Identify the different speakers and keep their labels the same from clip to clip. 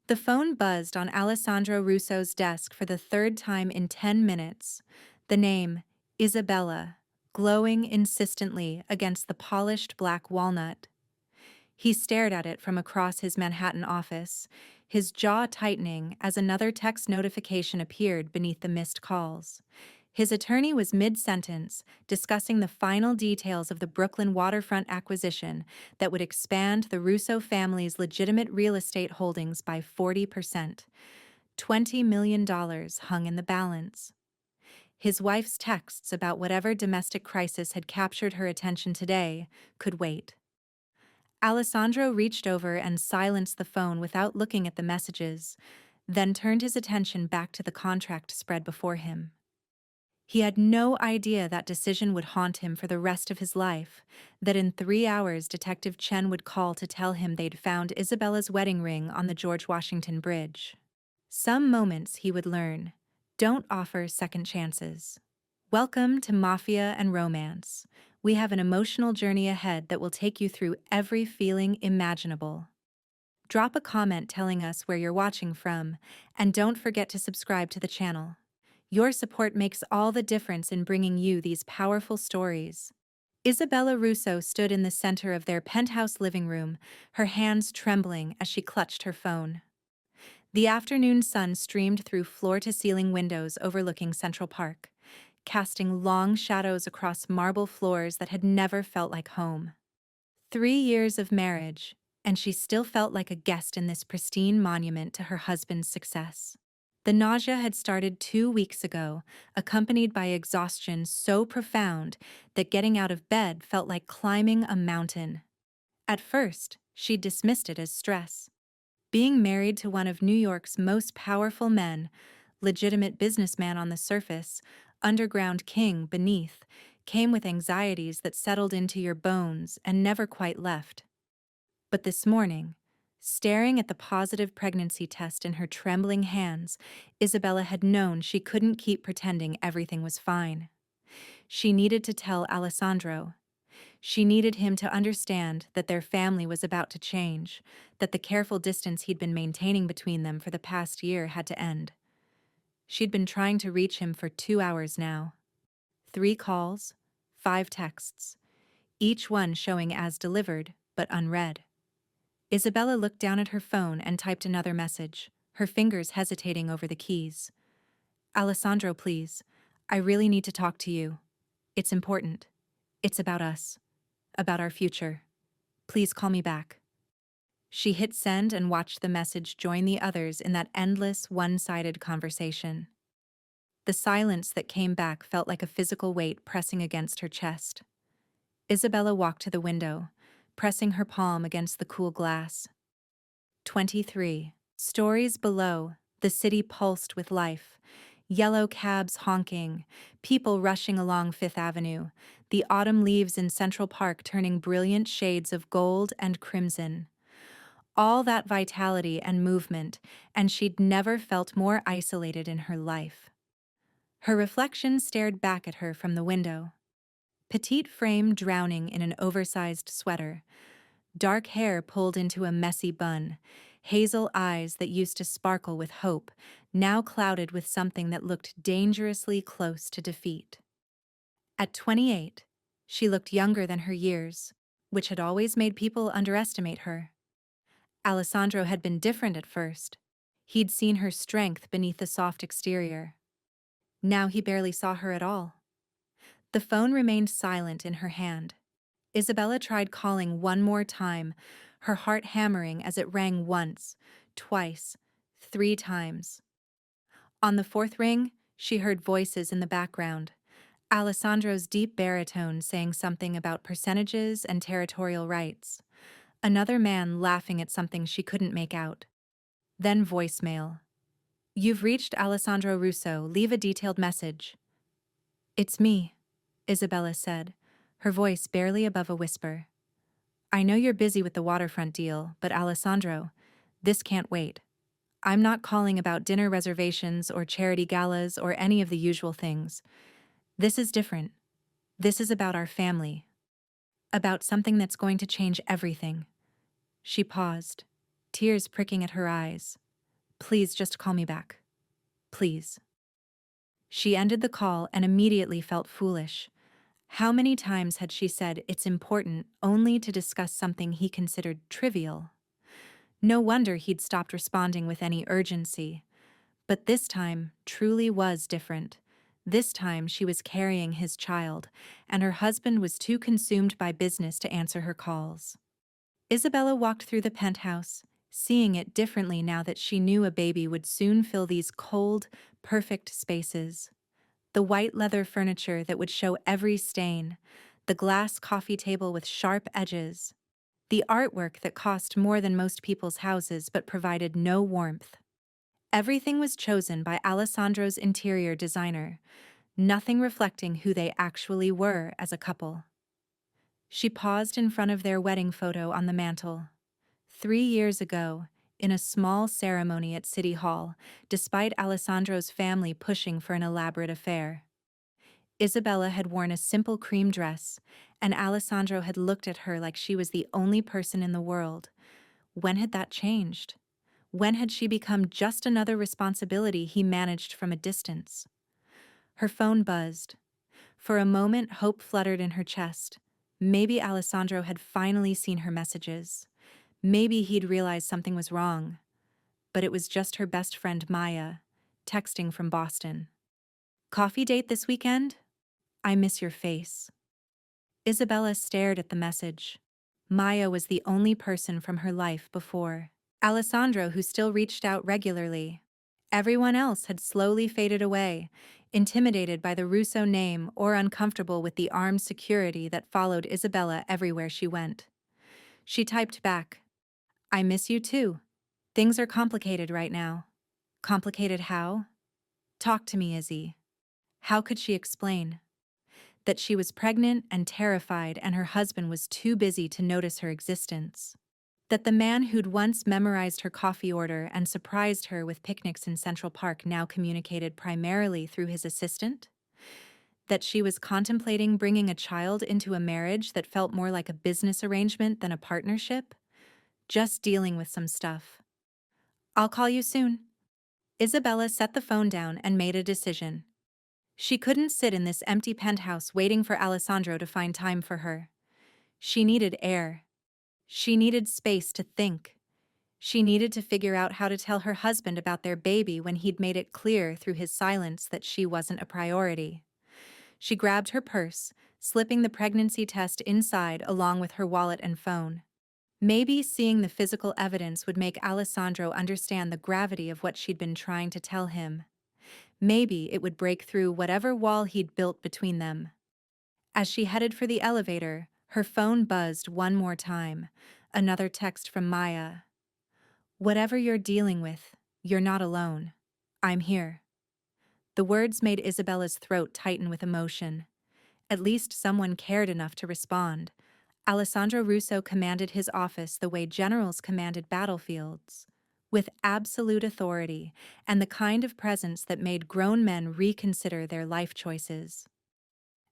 Speaker 1: The phone buzzed on Alessandro Russo's desk for the third time in 10 minutes. The name, Isabella, glowing insistently against the polished black walnut. He stared at it from across his Manhattan office, his jaw tightening as another text notification appeared beneath the missed calls. His attorney was mid-sentence, discussing the final details of the Brooklyn waterfront acquisition that would expand the Russo family's legitimate real estate holdings by 40%. $20 million hung in the balance. His wife's texts about whatever domestic crisis had captured her attention today could wait. Alessandro reached over and silenced the phone without looking at the messages, then turned his attention back to the contract spread before him. He had no idea that decision would haunt him for the rest of his life, that in 3 hours Detective Chen would call to tell him they'd found Isabella's wedding ring on the George Washington Bridge. Some moments, he would learn, don't offer second chances. Welcome to Mafia and Romance. We have an emotional journey ahead that will take you through every feeling imaginable. Drop a comment telling us where you're watching from, and don't forget to subscribe to the channel. Your support makes all the difference in bringing you these powerful stories. Isabella Russo stood in the center of their penthouse living room, her hands trembling as she clutched her phone. The afternoon sun streamed through floor-to-ceiling windows overlooking Central Park, casting long shadows across marble floors that had never felt like home. 3 years of marriage, and she still felt like a guest in this pristine monument to her husband's success. The nausea had started 2 weeks ago, accompanied by exhaustion so profound that getting out of bed felt like climbing a mountain. At first, she dismissed it as stress. Being married to one of New York's most powerful men, legitimate businessman on the surface, underground king beneath, came with anxieties that settled into your bones and never quite left. But this morning, staring at the positive pregnancy test in her trembling hands, Isabella had known she couldn't keep pretending everything was fine. She needed to tell Alessandro. She needed him to understand that their family was about to change, that the careful distance he'd been maintaining between them for the past year had to end. She'd been trying to reach him for 2 hours now. 3 calls, 5 texts, each one showing as delivered, but unread. Isabella looked down at her phone and typed another message, her fingers hesitating over the keys. Alessandro, please. I really need to talk to you. It's important. It's about us. About our future. Please call me back. She hit send and watched the message join the others in that endless, one-sided conversation. The silence that came back felt like a physical weight pressing against her chest. Isabella walked to the window, pressing her palm against the cool glass. 23. Stories below, the city pulsed with life. Yellow cabs honking, people rushing along Fifth Avenue, the autumn leaves in Central Park turning brilliant shades of gold and crimson. All that vitality and movement, and she'd never felt more isolated in her life. Her reflection stared back at her from the window. Petite frame drowning in an oversized sweater, dark hair pulled into a messy bun, hazel eyes that used to sparkle with hope, now clouded with something that looked dangerously close to defeat. At 28, she looked younger than her years, which had always made people underestimate her. Alessandro had been different at first. He'd seen her strength beneath the soft exterior. Now he barely saw her at all. The phone remained silent in her hand. Isabella tried calling one more time, her heart hammering as it rang once, twice, 3 times. On the 4th ring, she heard voices in the background. Alessandro's deep baritone saying something about percentages and territorial rights. Another man laughing at something she couldn't make out. Then voicemail. You've reached Alessandro Russo. Leave a detailed message. It's me, Isabella said, her voice barely above a whisper. I know you're busy with the waterfront deal, but Alessandro, this can't wait. I'm not calling about dinner reservations or charity galas or any of the usual things. This is different. This is about our family. About something that's going to change everything. She paused, tears pricking at her eyes. Please just call me back. Please. She ended the call and immediately felt foolish. How many times had she said it's important only to discuss something he considered trivial? No wonder he'd stopped responding with any urgency. But this time truly was different. This time she was carrying his child, and her husband was too consumed by business to answer her calls. Isabella walked through the penthouse, seeing it differently now that she knew a baby would soon fill these cold, perfect spaces. The white leather furniture that would show every stain, the glass coffee table with sharp edges, the artwork that cost more than most people's houses but provided no warmth. Everything was chosen by Alessandro's interior designer, nothing reflecting who they actually were as a couple. She paused in front of their wedding photo on the mantel. 3 years ago, in a small ceremony at City Hall, despite Alessandro's family pushing for an elaborate affair. Isabella had worn a simple cream dress, and Alessandro had looked at her like she was the only person in the world. When had that changed? When had she become just another responsibility he managed from a distance? Her phone buzzed. For a moment, hope fluttered in her chest. Maybe Alessandro had finally seen her messages. Maybe he'd realized something was wrong. But it was just her best friend Maya, texting from Boston. Coffee date this weekend? I miss your face. Isabella stared at the message. Maya was the only person from her life before Alessandro who still reached out regularly. Everyone else had slowly faded away, intimidated by the Russo name or uncomfortable with the armed security that followed Isabella everywhere she went. She typed back, I miss you too. Things are complicated right now. Complicated how? Talk to me, Izzy. How could she explain? That she was pregnant and terrified and her husband was too busy to notice her existence. That the man who'd once memorized her coffee order and surprised her with picnics in Central Park now communicated primarily through his assistant? That she was contemplating bringing a child into a marriage that felt more like a business arrangement than a partnership? Just dealing with some stuff. I'll call you soon. Isabella set the phone down and made a decision. She couldn't sit in this empty penthouse waiting for Alessandro to find time for her. She needed air. She needed space to think. She needed to figure out how to tell her husband about their baby when he'd made it clear through his silence that she wasn't a priority. She grabbed her purse, slipping the pregnancy test inside along with her wallet and phone. Maybe seeing the physical evidence would make Alessandro understand the gravity of what she'd been trying to tell him. Maybe it would break through whatever wall he'd built between them. As she headed for the elevator, her phone buzzed one more time. Another text from Maya. Whatever you're dealing with, you're not alone. I'm here. The words made Isabella's throat tighten with emotion. At least someone cared enough to respond. Alessandro Russo commanded his office the way generals commanded battlefields, with absolute authority and the kind of presence that made grown men reconsider their life choices.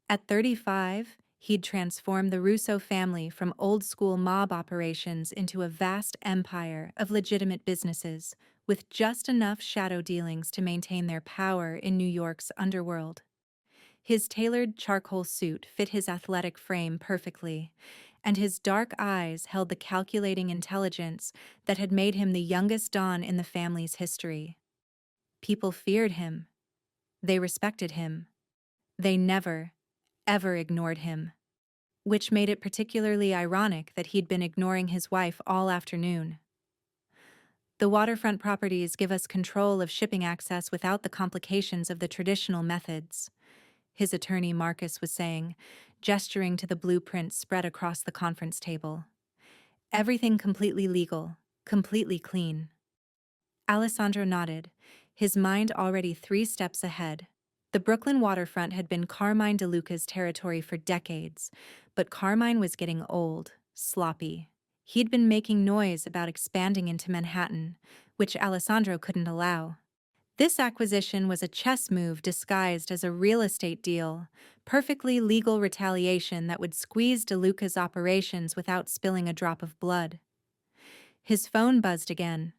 Speaker 1: At 35, he'd transformed the Russo family from old-school mob operations into a vast empire of legitimate businesses, with just enough shadow dealings to maintain their power in New York's underworld. His tailored charcoal suit fit his athletic frame perfectly, and his dark eyes held the calculating intelligence that had made him the youngest Don in the family's history. People feared him. They respected him. They never, ever ignored him. Which made it particularly ironic that he'd been ignoring his wife all afternoon. The waterfront properties give us control of shipping access without the complications of the traditional methods, his attorney Marcus was saying, gesturing to the blueprints spread across the conference table. Everything completely legal, completely clean. Alessandro nodded, his mind already 3 steps ahead. The Brooklyn waterfront had been Carmine DeLuca's territory for decades, but Carmine was getting old, sloppy. He'd been making noise about expanding into Manhattan, which Alessandro couldn't allow. This acquisition was a chess move disguised as a real estate deal, perfectly legal retaliation that would squeeze DeLuca's operations without spilling a drop of blood. His phone buzzed again.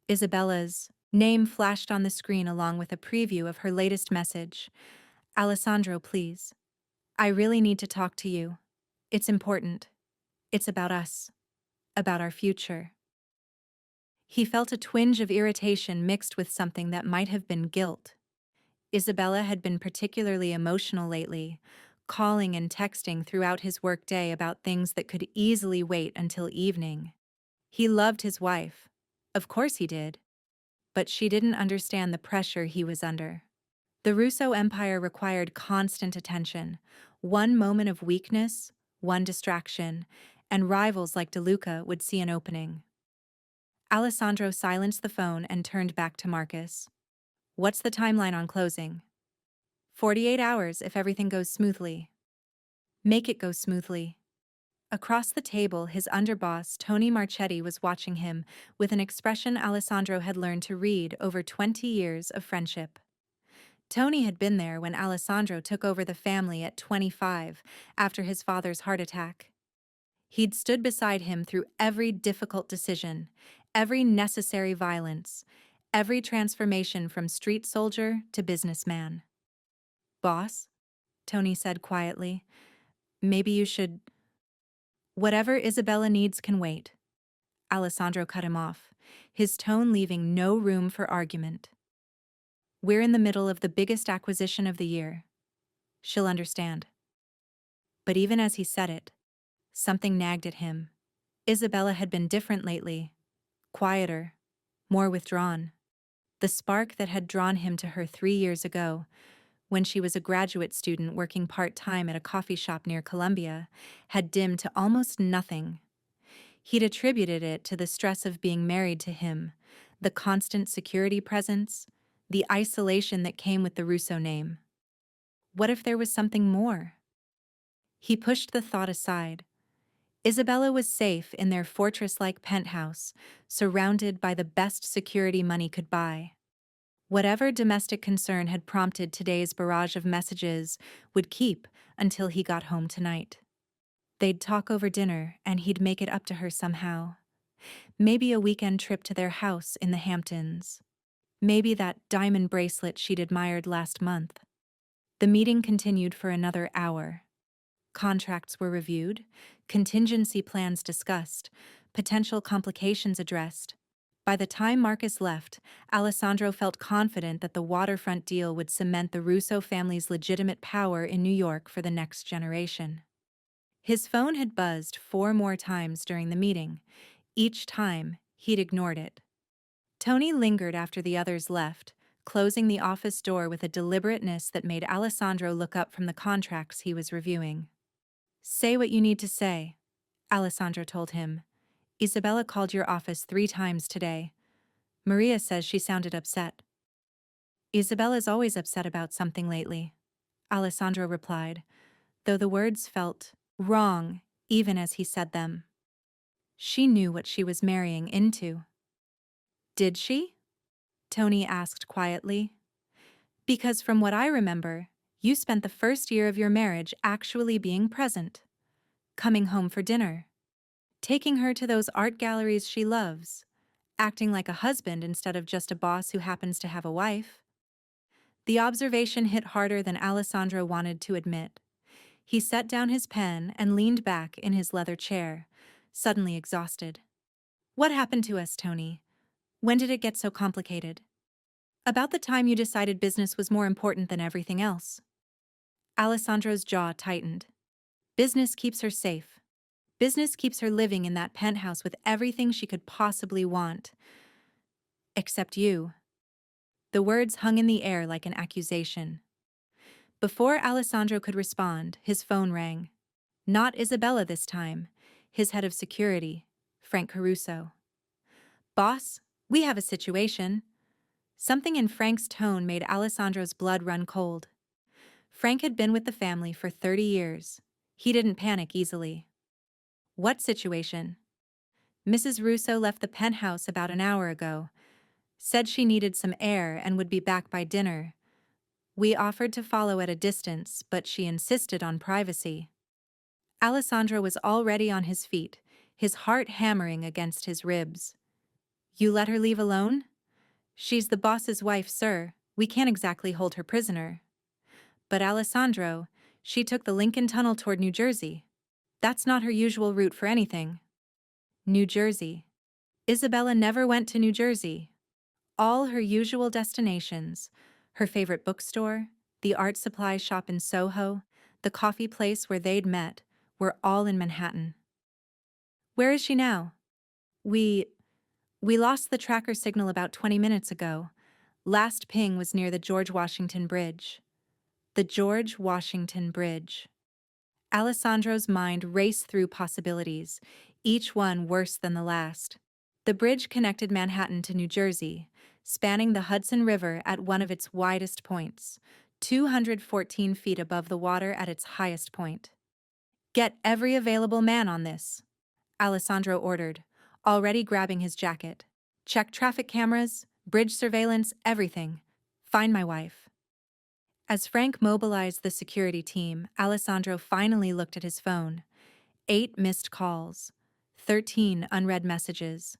Speaker 1: Isabella's, Name flashed on the screen along with a preview of her latest message. Alessandro, please. I really need to talk to you. It's important. It's about us. About our future. He felt a twinge of irritation mixed with something that might have been guilt. Isabella had been particularly emotional lately, calling and texting throughout his workday about things that could easily wait until evening. He loved his wife. Of course he did. But she didn't understand the pressure he was under. The Russo empire required constant attention. One moment of weakness, one distraction, and rivals like DeLuca would see an opening. Alessandro silenced the phone and turned back to Marcus. What's the timeline on closing? 48 hours if everything goes smoothly. Make it go smoothly. Across the table, his underboss, Tony Marchetti, was watching him with an expression Alessandro had learned to read over 20 years of friendship. Tony had been there when Alessandro took over the family at 25 after his father's heart attack. He'd stood beside him through every difficult decision, every necessary violence, every transformation from street soldier to businessman. Boss, Tony said quietly, maybe you should. Whatever Isabella needs can wait. Alessandro cut him off, his tone leaving no room for argument. We're in the middle of the biggest acquisition of the year. She'll understand. But even as he said it, something nagged at him. Isabella had been different lately, quieter, more withdrawn. The spark that had drawn him to her 3 years ago, when she was a graduate student working part-time at a coffee shop near Columbia, had dimmed to almost nothing. He'd attributed it to the stress of being married to him, the constant security presence, the isolation that came with the Russo name. What if there was something more? He pushed the thought aside. Isabella was safe in their fortress-like penthouse, surrounded by the best security money could buy. Whatever domestic concern had prompted today's barrage of messages would keep until he got home tonight. They'd talk over dinner, and he'd make it up to her somehow. Maybe a weekend trip to their house in the Hamptons. Maybe that diamond bracelet she'd admired last month. The meeting continued for another hour. Contracts were reviewed, contingency plans discussed, potential complications addressed. By the time Marcus left, Alessandro felt confident that the waterfront deal would cement the Russo family's legitimate power in New York for the next generation. His phone had buzzed 4 more times during the meeting. Each time, he'd ignored it. Tony lingered after the others left, closing the office door with a deliberateness that made Alessandro look up from the contracts he was reviewing. Say what you need to say, Alessandro told him. Isabella called your office 3 times today. Maria says she sounded upset. Isabella's always upset about something lately, Alessandro replied, though the words felt wrong even as he said them. She knew what she was marrying into. Did she? Tony asked quietly. Because from what I remember, you spent the first year of your marriage actually being present, coming home for dinner, taking her to those art galleries she loves, acting like a husband instead of just a boss who happens to have a wife. The observation hit harder than Alessandro wanted to admit. He set down his pen and leaned back in his leather chair, suddenly exhausted. What happened to us, Tony? When did it get so complicated? About the time you decided business was more important than everything else. Alessandro's jaw tightened. Business keeps her safe. Business keeps her living in that penthouse with everything she could possibly want. Except you. The words hung in the air like an accusation. Before Alessandro could respond, his phone rang. Not Isabella this time, his head of security, Frank Caruso. Boss, we have a situation. Something in Frank's tone made Alessandro's blood run cold. Frank had been with the family for 30 years. He didn't panic easily. What situation? Mrs. Russo left the penthouse about an hour ago. Said she needed some air and would be back by dinner. We offered to follow at a distance, but she insisted on privacy. Alessandro was already on his feet, his heart hammering against his ribs. You let her leave alone? She's the boss's wife, sir. We can't exactly hold her prisoner. But Alessandro, she took the Lincoln Tunnel toward New Jersey. That's not her usual route for anything. New Jersey. Isabella never went to New Jersey. All her usual destinations, her favorite bookstore, the art supply shop in Soho, the coffee place where they'd met, were all in Manhattan. Where is she now? We lost the tracker signal about 20 minutes ago. Last ping was near the George Washington Bridge. The George Washington Bridge. Alessandro's mind raced through possibilities, each one worse than the last. The bridge connected Manhattan to New Jersey, spanning the Hudson River at one of its widest points, 214 feet above the water at its highest point. Get every available man on this, Alessandro ordered, already grabbing his jacket. Check traffic cameras, bridge surveillance, everything. Find my wife. As Frank mobilized the security team, Alessandro finally looked at his phone. 8 missed calls, 13 unread messages.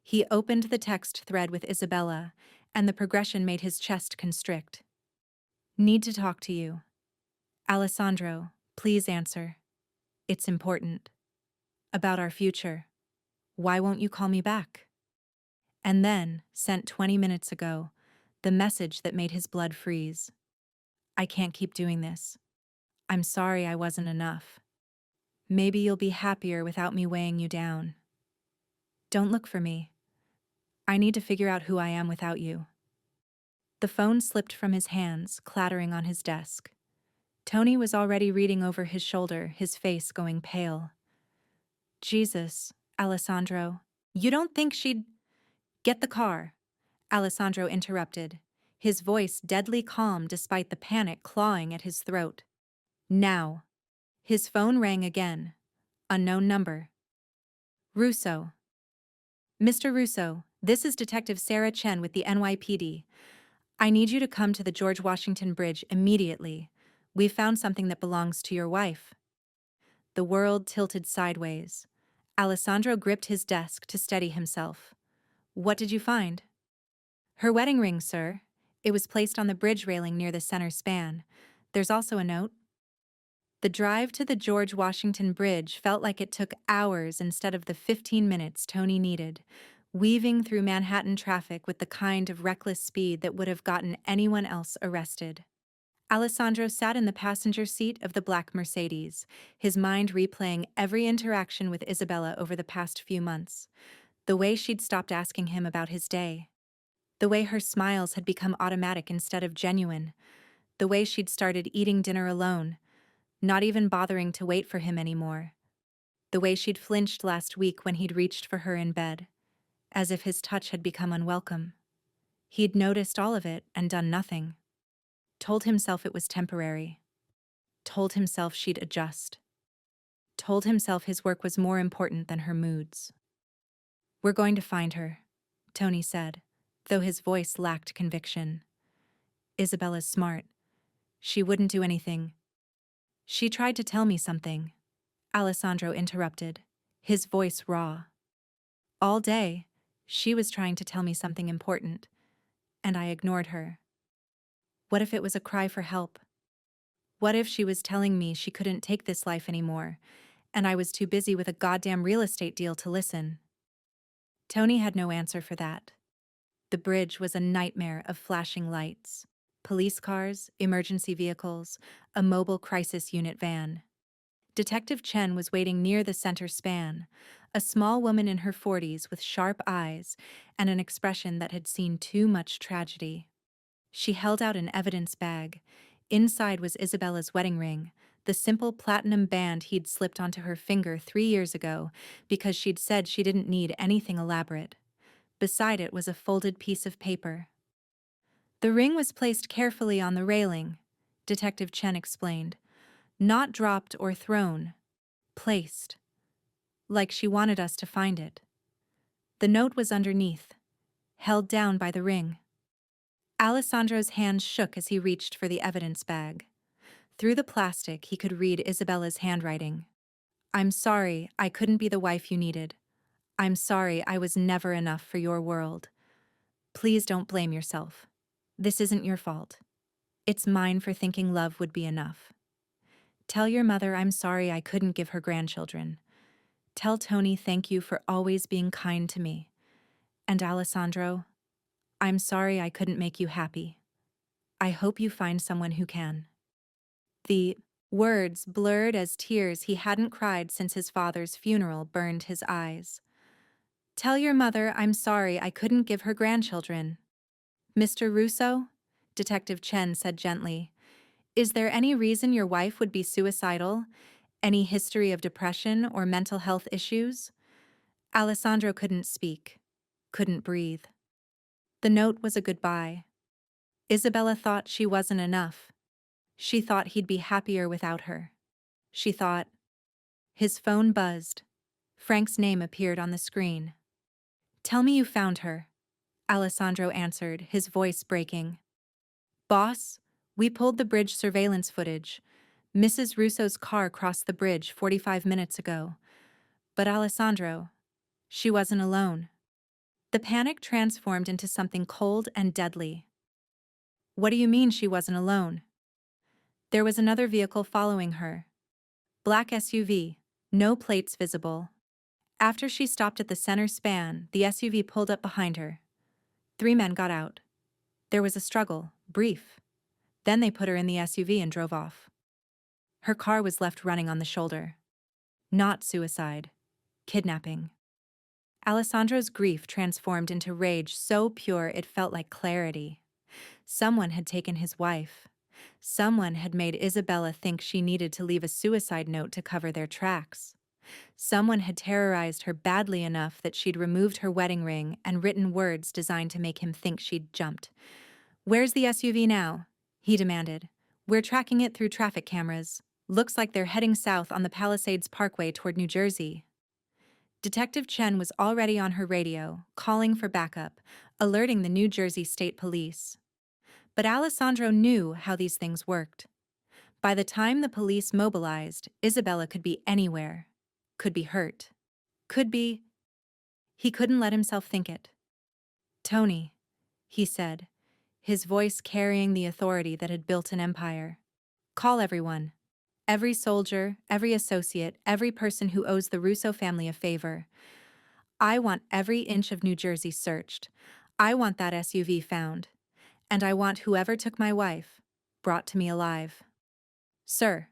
Speaker 1: He opened the text thread with Isabella, and the progression made his chest constrict. Need to talk to you. Alessandro, please answer. It's important. About our future. Why won't you call me back? And then, sent 20 minutes ago, the message that made his blood freeze. I can't keep doing this. I'm sorry I wasn't enough. Maybe you'll be happier without me weighing you down. Don't look for me. I need to figure out who I am without you. The phone slipped from his hands, clattering on his desk. Tony was already reading over his shoulder, his face going pale. Jesus, Alessandro, you don't think she'd... Get the car, Alessandro interrupted, his voice deadly calm despite the panic clawing at his throat. Now. His phone rang again. Unknown number. Russo. Mr. Russo, this is Detective Sarah Chen with the NYPD. I need you to come to the George Washington Bridge immediately. We've found something that belongs to your wife. The world tilted sideways. Alessandro gripped his desk to steady himself. What did you find? Her wedding ring, sir. It was placed on the bridge railing near the center span. There's also a note. The drive to the George Washington Bridge felt like it took hours instead of the 15 minutes Tony needed, weaving through Manhattan traffic with the kind of reckless speed that would have gotten anyone else arrested. Alessandro sat in the passenger seat of the black Mercedes, his mind replaying every interaction with Isabella over the past few months. The way she'd stopped asking him about his day. The way her smiles had become automatic instead of genuine. The way she'd started eating dinner alone, not even bothering to wait for him anymore. The way she'd flinched last week when he'd reached for her in bed, as if his touch had become unwelcome. He'd noticed all of it and done nothing. Told himself it was temporary. Told himself she'd adjust. Told himself his work was more important than her moods. We're going to find her, Tony said, though his voice lacked conviction. Isabella's smart. She wouldn't do anything. She tried to tell me something, Alessandro interrupted, his voice raw. All day, she was trying to tell me something important, and I ignored her. What if it was a cry for help? What if she was telling me she couldn't take this life anymore, and I was too busy with a goddamn real estate deal to listen? Tony had no answer for that. The bridge was a nightmare of flashing lights. Police cars, emergency vehicles, a mobile crisis unit van. Detective Chen was waiting near the center span, a small woman in her 40s with sharp eyes and an expression that had seen too much tragedy. She held out an evidence bag. Inside was Isabella's wedding ring, the simple platinum band he'd slipped onto her finger 3 years ago because she'd said she didn't need anything elaborate. Beside it was a folded piece of paper. The ring was placed carefully on the railing, Detective Chen explained. Not dropped or thrown. Placed. Like she wanted us to find it. The note was underneath, held down by the ring. Alessandro's hands shook as he reached for the evidence bag. Through the plastic, he could read Isabella's handwriting. I'm sorry I couldn't be the wife you needed. I'm sorry I was never enough for your world. Please don't blame yourself. This isn't your fault. It's mine for thinking love would be enough. Tell your mother I'm sorry I couldn't give her grandchildren. Tell Tony thank you for always being kind to me. And Alessandro, I'm sorry I couldn't make you happy. I hope you find someone who can." The words blurred as tears he hadn't cried since his father's funeral burned his eyes. "Tell your mother I'm sorry I couldn't give her grandchildren." "Mr. Russo?" Detective Chen said gently. "Is there any reason your wife would be suicidal? Any history of depression or mental health issues?" Alessandro couldn't speak, couldn't breathe. The note was a goodbye. Isabella thought she wasn't enough. She thought he'd be happier without her. She thought. His phone buzzed. Frank's name appeared on the screen. "Tell me you found her," Alessandro answered, his voice breaking. "Boss, we pulled the bridge surveillance footage. Mrs. Russo's car crossed the bridge 45 minutes ago. But Alessandro, she wasn't alone." The panic transformed into something cold and deadly. "What do you mean she wasn't alone?" There was another vehicle following her. Black SUV, no plates visible. After she stopped at the center span, the SUV pulled up behind her. 3 men got out. There was a struggle, brief. Then they put her in the SUV and drove off. Her car was left running on the shoulder. Not suicide. Kidnapping. Alessandro's grief transformed into rage so pure it felt like clarity. Someone had taken his wife. Someone had made Isabella think she needed to leave a suicide note to cover their tracks. Someone had terrorized her badly enough that she'd removed her wedding ring and written words designed to make him think she'd jumped. "Where's the SUV now?" he demanded. "We're tracking it through traffic cameras. Looks like they're heading south on the Palisades Parkway toward New Jersey." Detective Chen was already on her radio, calling for backup, alerting the New Jersey State Police. But Alessandro knew how these things worked. By the time the police mobilized, Isabella could be anywhere. Could be hurt. Could be. He couldn't let himself think it. "Tony," he said, his voice carrying the authority that had built an empire. "Call everyone. Every soldier, every associate, every person who owes the Russo family a favor. I want every inch of New Jersey searched. I want that SUV found. And I want whoever took my wife brought to me alive." "Sir,"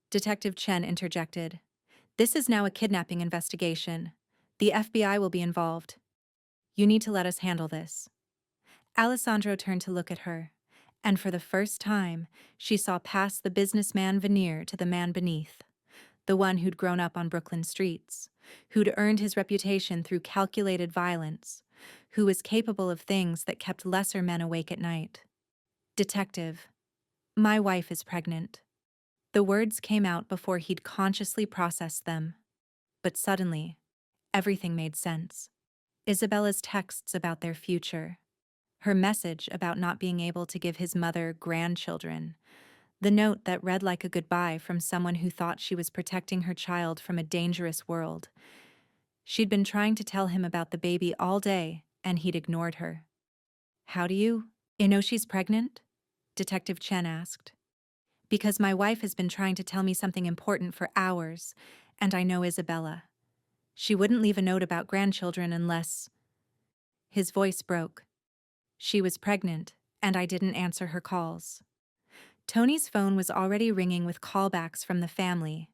Speaker 1: Detective Chen interjected, "this is now a kidnapping investigation. The FBI will be involved. You need to let us handle this." Alessandro turned to look at her, and for the first time, she saw past the businessman veneer to the man beneath, the one who'd grown up on Brooklyn streets, who'd earned his reputation through calculated violence, who was capable of things that kept lesser men awake at night. "Detective, my wife is pregnant." The words came out before he'd consciously processed them. But suddenly, everything made sense. Isabella's texts about their future, her message about not being able to give his mother grandchildren, the note that read like a goodbye from someone who thought she was protecting her child from a dangerous world. She'd been trying to tell him about the baby all day, and he'd ignored her. "How do you know she's pregnant?" Detective Chen asked. "Because my wife has been trying to tell me something important for hours, and I know Isabella. She wouldn't leave a note about grandchildren unless—" His voice broke. "She was pregnant, and I didn't answer her calls." Tony's phone was already ringing with callbacks from the family.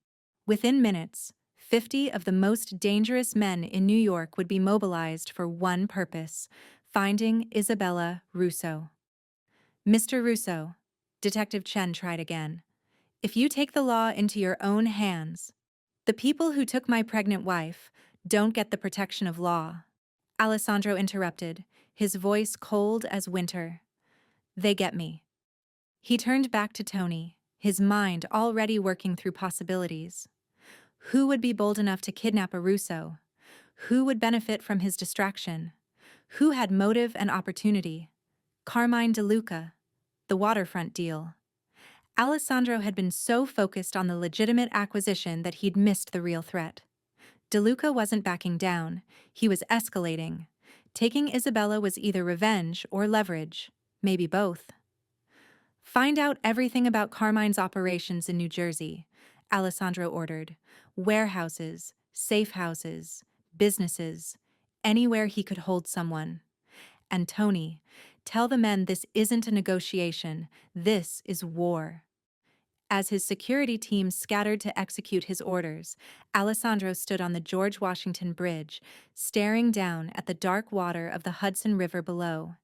Speaker 1: Within minutes, 50 of the most dangerous men in New York would be mobilized for one purpose: finding Isabella Russo. "Mr. Russo," Detective Chen tried again, "if you take the law into your own hands, the people who took my pregnant wife don't get the protection of law." Alessandro interrupted, his voice cold as winter. "They get me." He turned back to Tony, his mind already working through possibilities. Who would be bold enough to kidnap a Russo? Who would benefit from his distraction? Who had motive and opportunity? Carmine DeLuca, the waterfront deal. Alessandro had been so focused on the legitimate acquisition that he'd missed the real threat. DeLuca wasn't backing down, he was escalating, Taking Isabella was either revenge or leverage, maybe both. Find out everything about Carmine's operations in New Jersey, Alessandro ordered. Warehouses, safe houses, businesses, anywhere he could hold someone. And Tony, tell the men this isn't a negotiation, this is war. As his security team scattered to execute his orders, Alessandro stood on the George Washington Bridge, staring down at the dark water of the Hudson River below.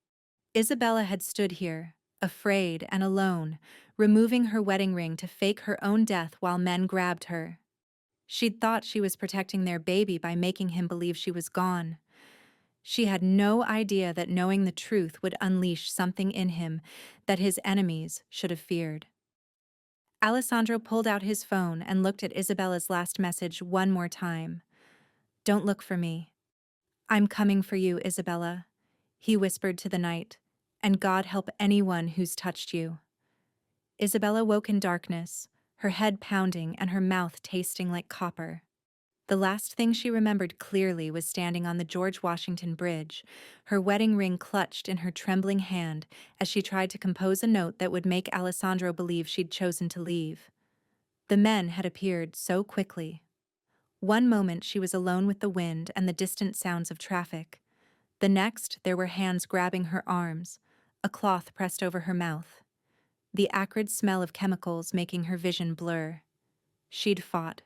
Speaker 1: Isabella had stood here, afraid and alone, removing her wedding ring to fake her own death while men grabbed her. She'd thought she was protecting their baby by making him believe she was gone. She had no idea that knowing the truth would unleash something in him that his enemies should have feared. Alessandro pulled out his phone and looked at Isabella's last message one more time. "Don't look for me. I'm coming for you, Isabella," he whispered to the night, "and God help anyone who's touched you." Isabella woke in darkness, her head pounding and her mouth tasting like copper. The last thing she remembered clearly was standing on the George Washington Bridge, her wedding ring clutched in her trembling hand as she tried to compose a note that would make Alessandro believe she'd chosen to leave. The men had appeared so quickly. One moment she was alone with the wind and the distant sounds of traffic. The next, there were hands grabbing her arms, a cloth pressed over her mouth. The acrid smell of chemicals making her vision blur. She'd fought.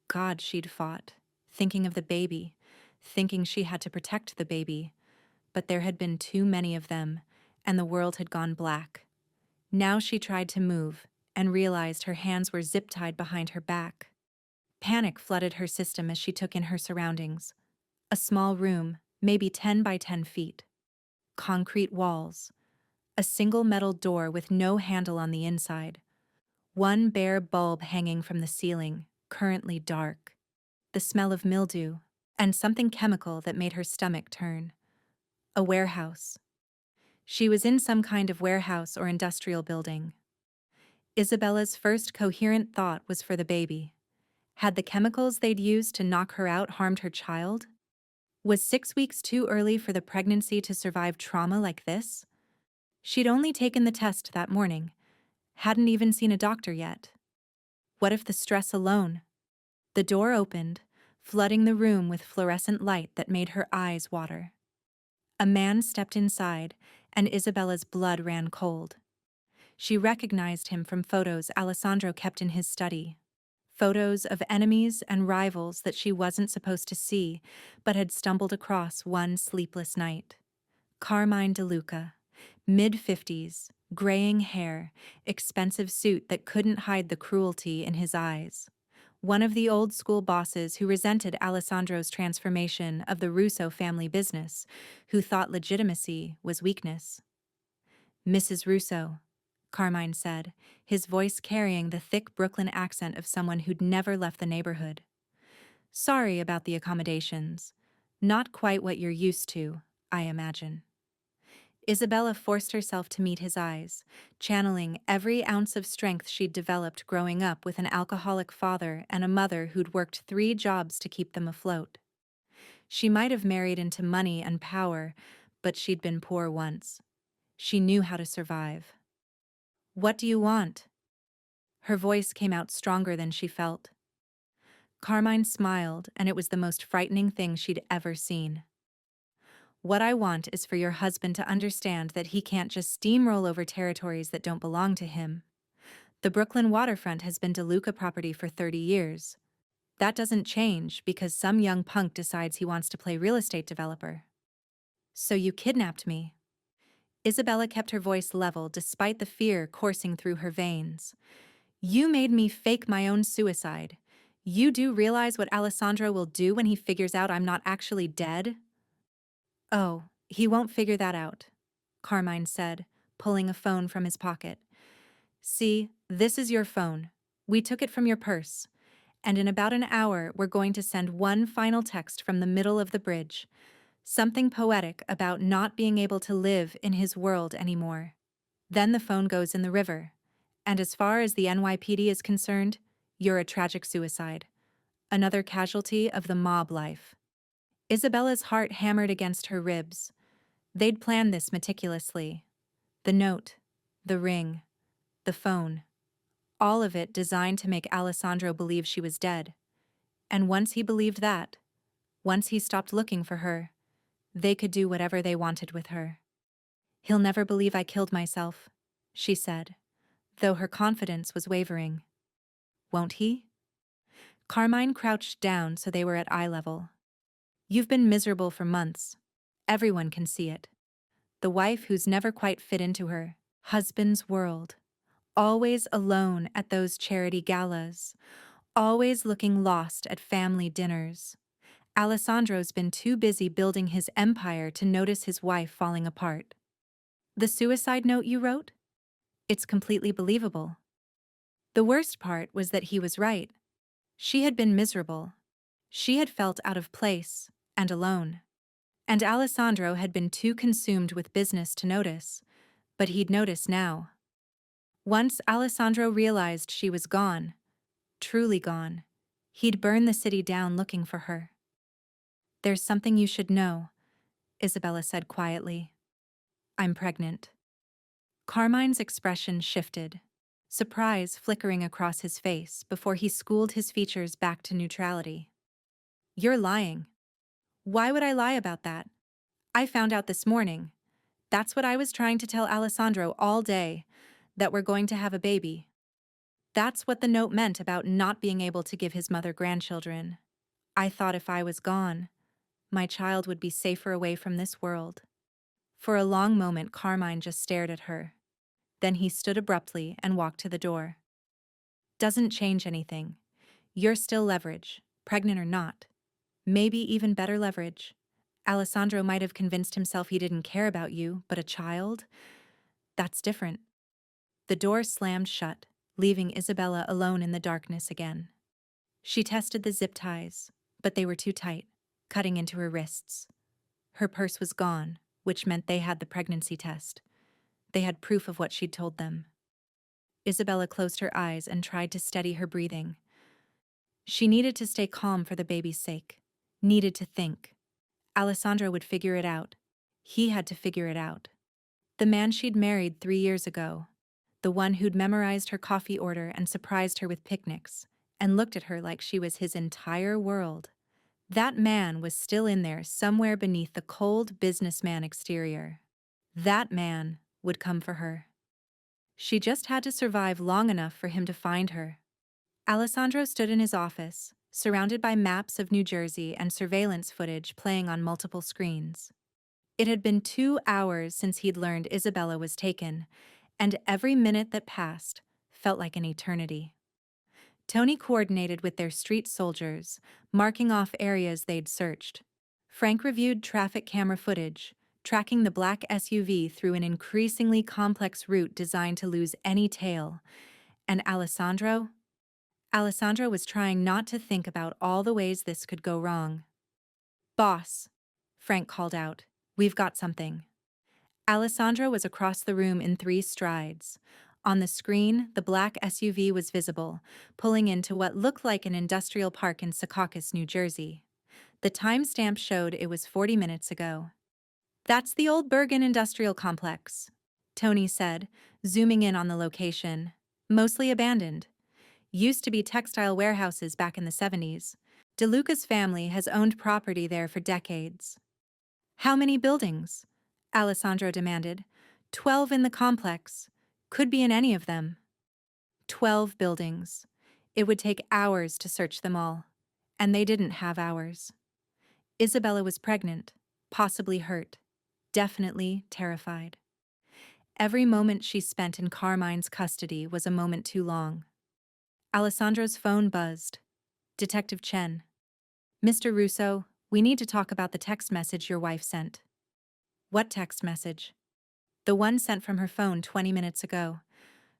Speaker 1: God, she'd fought, thinking of the baby, thinking she had to protect the baby. But there had been too many of them, and the world had gone black. Now she tried to move, and realized her hands were zip-tied behind her back. Panic flooded her system as she took in her surroundings. A small room, maybe 10 by 10 feet. Concrete walls. A single metal door with no handle on the inside. One bare bulb hanging from the ceiling, currently dark. The smell of mildew, and something chemical that made her stomach turn. A warehouse. She was in some kind of warehouse or industrial building. Isabella's first coherent thought was for the baby. Had the chemicals they'd used to knock her out harmed her child? Was 6 weeks too early for the pregnancy to survive trauma like this? She'd only taken the test that morning, hadn't even seen a doctor yet. What if the stress alone? The door opened, flooding the room with fluorescent light that made her eyes water. A man stepped inside, and Isabella's blood ran cold. She recognized him from photos Alessandro kept in his study. Photos of enemies and rivals that she wasn't supposed to see, but had stumbled across one sleepless night. Carmine DeLuca, mid-50s, graying hair, expensive suit that couldn't hide the cruelty in his eyes. One of the old-school bosses who resented Alessandro's transformation of the Russo family business, who thought legitimacy was weakness. "Mrs. Russo," Carmine said, his voice carrying the thick Brooklyn accent of someone who'd never left the neighborhood. "Sorry about the accommodations. Not quite what you're used to, I imagine." Isabella forced herself to meet his eyes, channeling every ounce of strength she'd developed growing up with an alcoholic father and a mother who'd worked 3 jobs to keep them afloat. She might have married into money and power, but she'd been poor once. She knew how to survive. "What do you want?" Her voice came out stronger than she felt. Carmine smiled, and it was the most frightening thing she'd ever seen. "What I want is for your husband to understand that he can't just steamroll over territories that don't belong to him. The Brooklyn waterfront has been DeLuca property for 30 years. That doesn't change because some young punk decides he wants to play real estate developer." "So you kidnapped me." Isabella kept her voice level despite the fear coursing through her veins. "You made me fake my own suicide. You do realize what Alessandro will do when he figures out I'm not actually dead?" "Oh, he won't figure that out," Carmine said, pulling a phone from his pocket. "See, this is your phone. We took it from your purse. And in about an hour, we're going to send one final text from the middle of the bridge. Something poetic about not being able to live in his world anymore. Then the phone goes in the river. And as far as the NYPD is concerned, you're a tragic suicide. Another casualty of the mob life." Isabella's heart hammered against her ribs. They'd planned this meticulously. The note, the ring, the phone, all of it designed to make Alessandro believe she was dead. And once he believed that, once he stopped looking for her, they could do whatever they wanted with her. "He'll never believe I killed myself," she said, though her confidence was wavering. "Won't he?" Carmine crouched down so they were at eye level. "You've been miserable for months. Everyone can see it. The wife who's never quite fit into her husband's world. Always alone at those charity galas. Always looking lost at family dinners. Alessandro's been too busy building his empire to notice his wife falling apart. The suicide note you wrote? It's completely believable." The worst part was that he was right. She had been miserable. She had felt out of place and alone. And Alessandro had been too consumed with business to notice, but he'd notice now. Once Alessandro realized she was gone, truly gone, he'd burn the city down looking for her. "There's something you should know," Isabella said quietly. "I'm pregnant." Carmine's expression shifted, surprise flickering across his face before he schooled his features back to neutrality. "You're lying." "Why would I lie about that? I found out this morning. That's what I was trying to tell Alessandro all day, that we're going to have a baby. That's what the note meant about not being able to give his mother grandchildren. I thought if I was gone, my child would be safer away from this world." For a long moment, Carmine just stared at her. Then he stood abruptly and walked to the door. "Doesn't change anything. You're still leverage, pregnant or not. Maybe even better leverage. Alessandro might have convinced himself he didn't care about you, but a child? That's different." The door slammed shut, leaving Isabella alone in the darkness again. She tested the zip ties, but they were too tight, cutting into her wrists. Her purse was gone, which meant they had the pregnancy test. They had proof of what she'd told them. Isabella closed her eyes and tried to steady her breathing. She needed to stay calm for the baby's sake. Needed to think. Alessandro would figure it out. He had to figure it out. The man she'd married 3 years ago. The one who'd memorized her coffee order and surprised her with picnics, and looked at her like she was his entire world. That man was still in there somewhere beneath the cold businessman exterior. That man would come for her. She just had to survive long enough for him to find her. Alessandro stood in his office, surrounded by maps of New Jersey and surveillance footage playing on multiple screens. It had been 2 hours since he'd learned Isabella was taken, and every minute that passed felt like an eternity. Tony coordinated with their street soldiers, marking off areas they'd searched. Frank reviewed traffic camera footage, tracking the black SUV through an increasingly complex route designed to lose any tail. And Alessandro was trying not to think about all the ways this could go wrong. "Boss," Frank called out, "we've got something." Alessandro was across the room in 3 strides. On the screen, the black SUV was visible, pulling into what looked like an industrial park in Secaucus, New Jersey. The timestamp showed it was 40 minutes ago. "That's the old Bergen Industrial Complex," Tony said, zooming in on the location. "Mostly abandoned. Used to be textile warehouses back in the 70s. DeLuca's family has owned property there for decades." "How many buildings?" Alessandro demanded. 12 in the complex. Could be in any of them." 12 buildings. It would take hours to search them all. And they didn't have hours. Isabella was pregnant, possibly hurt, definitely terrified. Every moment she spent in Carmine's custody was a moment too long. Alessandro's phone buzzed. Detective Chen. "Mr. Russo, we need to talk about the text message your wife sent." "What text message?" "The one sent from her phone 20 minutes ago.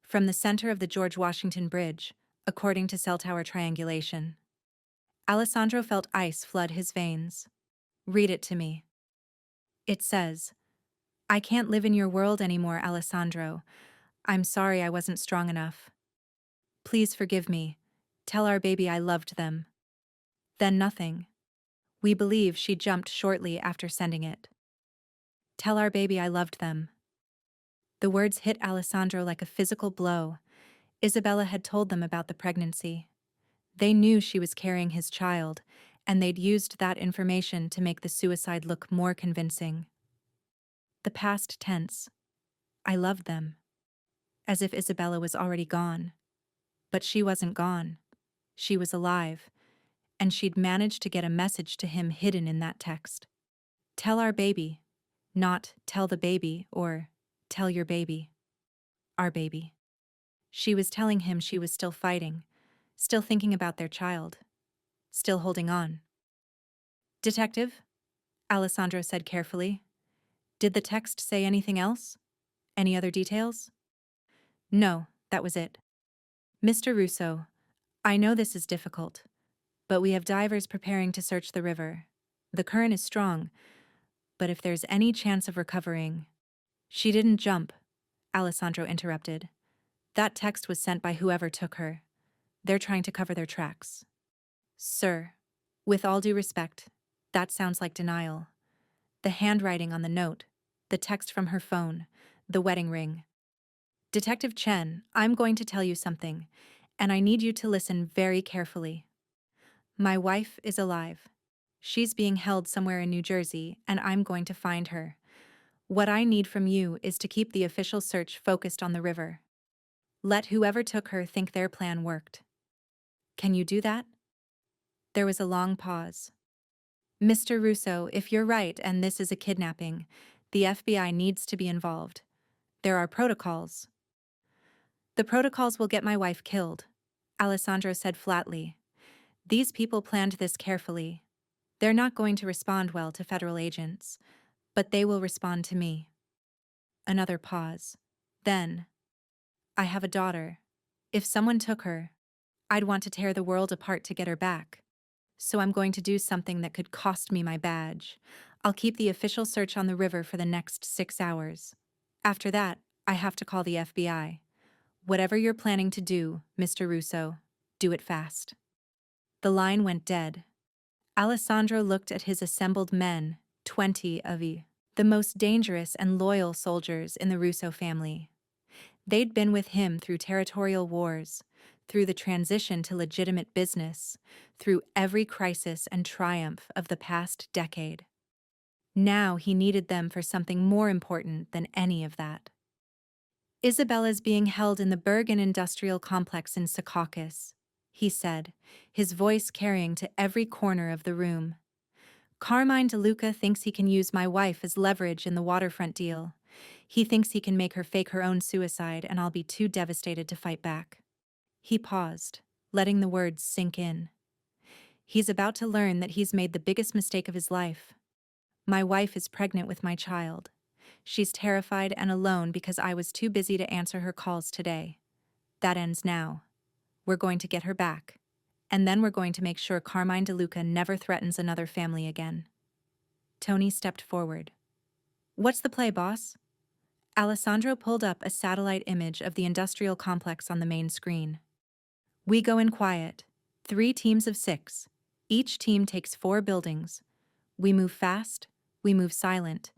Speaker 1: From the center of the George Washington Bridge, according to cell tower triangulation." Alessandro felt ice flood his veins. "Read it to me." It says, "I can't live in your world anymore, Alessandro. I'm sorry I wasn't strong enough. Please forgive me. Tell our baby I loved them." Then nothing. We believe she jumped shortly after sending it. Tell our baby I loved them. The words hit Alessandro like a physical blow. Isabella had told them about the pregnancy. They knew she was carrying his child, and they'd used that information to make the suicide look more convincing. The past tense. I loved them. As if Isabella was already gone. But she wasn't gone. She was alive, and she'd managed to get a message to him hidden in that text. Tell our baby, not tell the baby or tell your baby. Our baby. She was telling him she was still fighting, still thinking about their child, still holding on. Detective, Alessandro said carefully. Did the text say anything else? Any other details? No, that was it. Mr. Russo, I know this is difficult, but we have divers preparing to search the river. The current is strong, but if there's any chance of recovering— She didn't jump, Alessandro interrupted. That text was sent by whoever took her. They're trying to cover their tracks. Sir, with all due respect, that sounds like denial. The handwriting on the note, the text from her phone, the wedding ring. Detective Chen, I'm going to tell you something, and I need you to listen very carefully. My wife is alive. She's being held somewhere in New Jersey, and I'm going to find her. What I need from you is to keep the official search focused on the river. Let whoever took her think their plan worked. Can you do that? There was a long pause. Mr. Russo, if you're right and this is a kidnapping, the FBI needs to be involved. There are protocols. The protocols will get my wife killed, Alessandro said flatly. These people planned this carefully. They're not going to respond well to federal agents, but they will respond to me. Another pause. Then, I have a daughter. If someone took her, I'd want to tear the world apart to get her back. So I'm going to do something that could cost me my badge. I'll keep the official search on the river for the next 6 hours. After that, I have to call the FBI. Whatever you're planning to do, Mr. Russo, do it fast. The line went dead. Alessandro looked at his assembled men, 20 of the most dangerous and loyal soldiers in the Russo family. They'd been with him through territorial wars, through the transition to legitimate business, through every crisis and triumph of the past decade. Now he needed them for something more important than any of that. Isabella's being held in the Bergen Industrial Complex in Secaucus, he said, his voice carrying to every corner of the room. Carmine DeLuca thinks he can use my wife as leverage in the waterfront deal. He thinks he can make her fake her own suicide, and I'll be too devastated to fight back. He paused, letting the words sink in. He's about to learn that he's made the biggest mistake of his life. My wife is pregnant with my child. She's terrified and alone because I was too busy to answer her calls today. That ends now. We're going to get her back. And then we're going to make sure Carmine DeLuca never threatens another family again. Tony stepped forward. What's the play, boss? Alessandro pulled up a satellite image of the industrial complex on the main screen. We go in quiet. 3 teams of 6. Each team takes 4 buildings. We move fast, we move silent,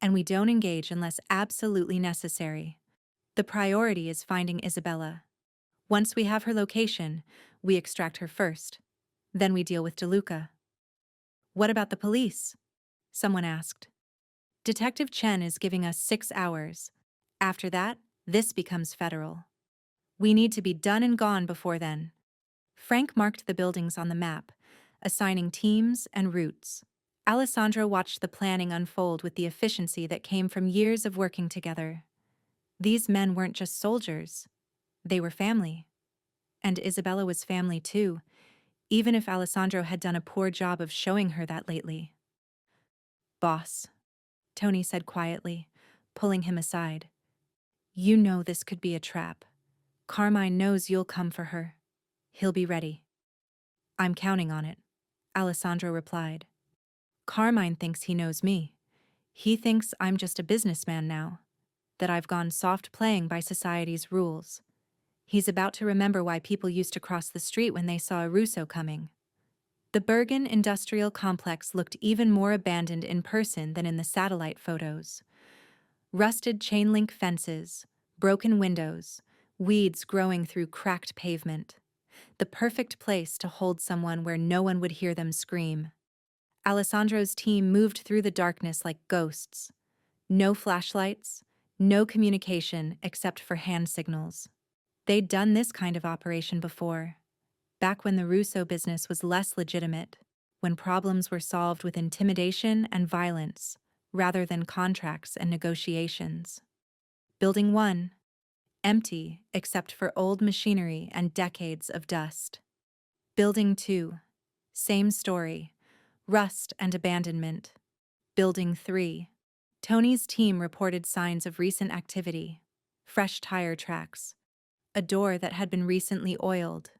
Speaker 1: and we don't engage unless absolutely necessary. The priority is finding Isabella. Once we have her location, we extract her first. Then we deal with DeLuca. What about the police? Someone asked. Detective Chen is giving us 6 hours. After that, this becomes federal. We need to be done and gone before then. Frank marked the buildings on the map, assigning teams and routes. Alessandro watched the planning unfold with the efficiency that came from years of working together. These men weren't just soldiers. They were family. And Isabella was family too, even if Alessandro had done a poor job of showing her that lately. Boss, Tony said quietly, pulling him aside. You know this could be a trap. Carmine knows you'll come for her. He'll be ready. I'm counting on it, Alessandro replied. Carmine thinks he knows me. He thinks I'm just a businessman now, that I've gone soft playing by society's rules. He's about to remember why people used to cross the street when they saw a Russo coming. The Bergen industrial complex looked even more abandoned in person than in the satellite photos. Rusted chain link fences, broken windows, weeds growing through cracked pavement. The perfect place to hold someone where no one would hear them scream. Alessandro's team moved through the darkness like ghosts. No flashlights, no communication except for hand signals. They'd done this kind of operation before, back when the Russo business was less legitimate, when problems were solved with intimidation and violence, rather than contracts and negotiations. Building 1. Empty except for old machinery and decades of dust. Building 2. Same story, rust and abandonment. Building 3. Tony's team reported signs of recent activity, fresh tire tracks, a door that had been recently oiled.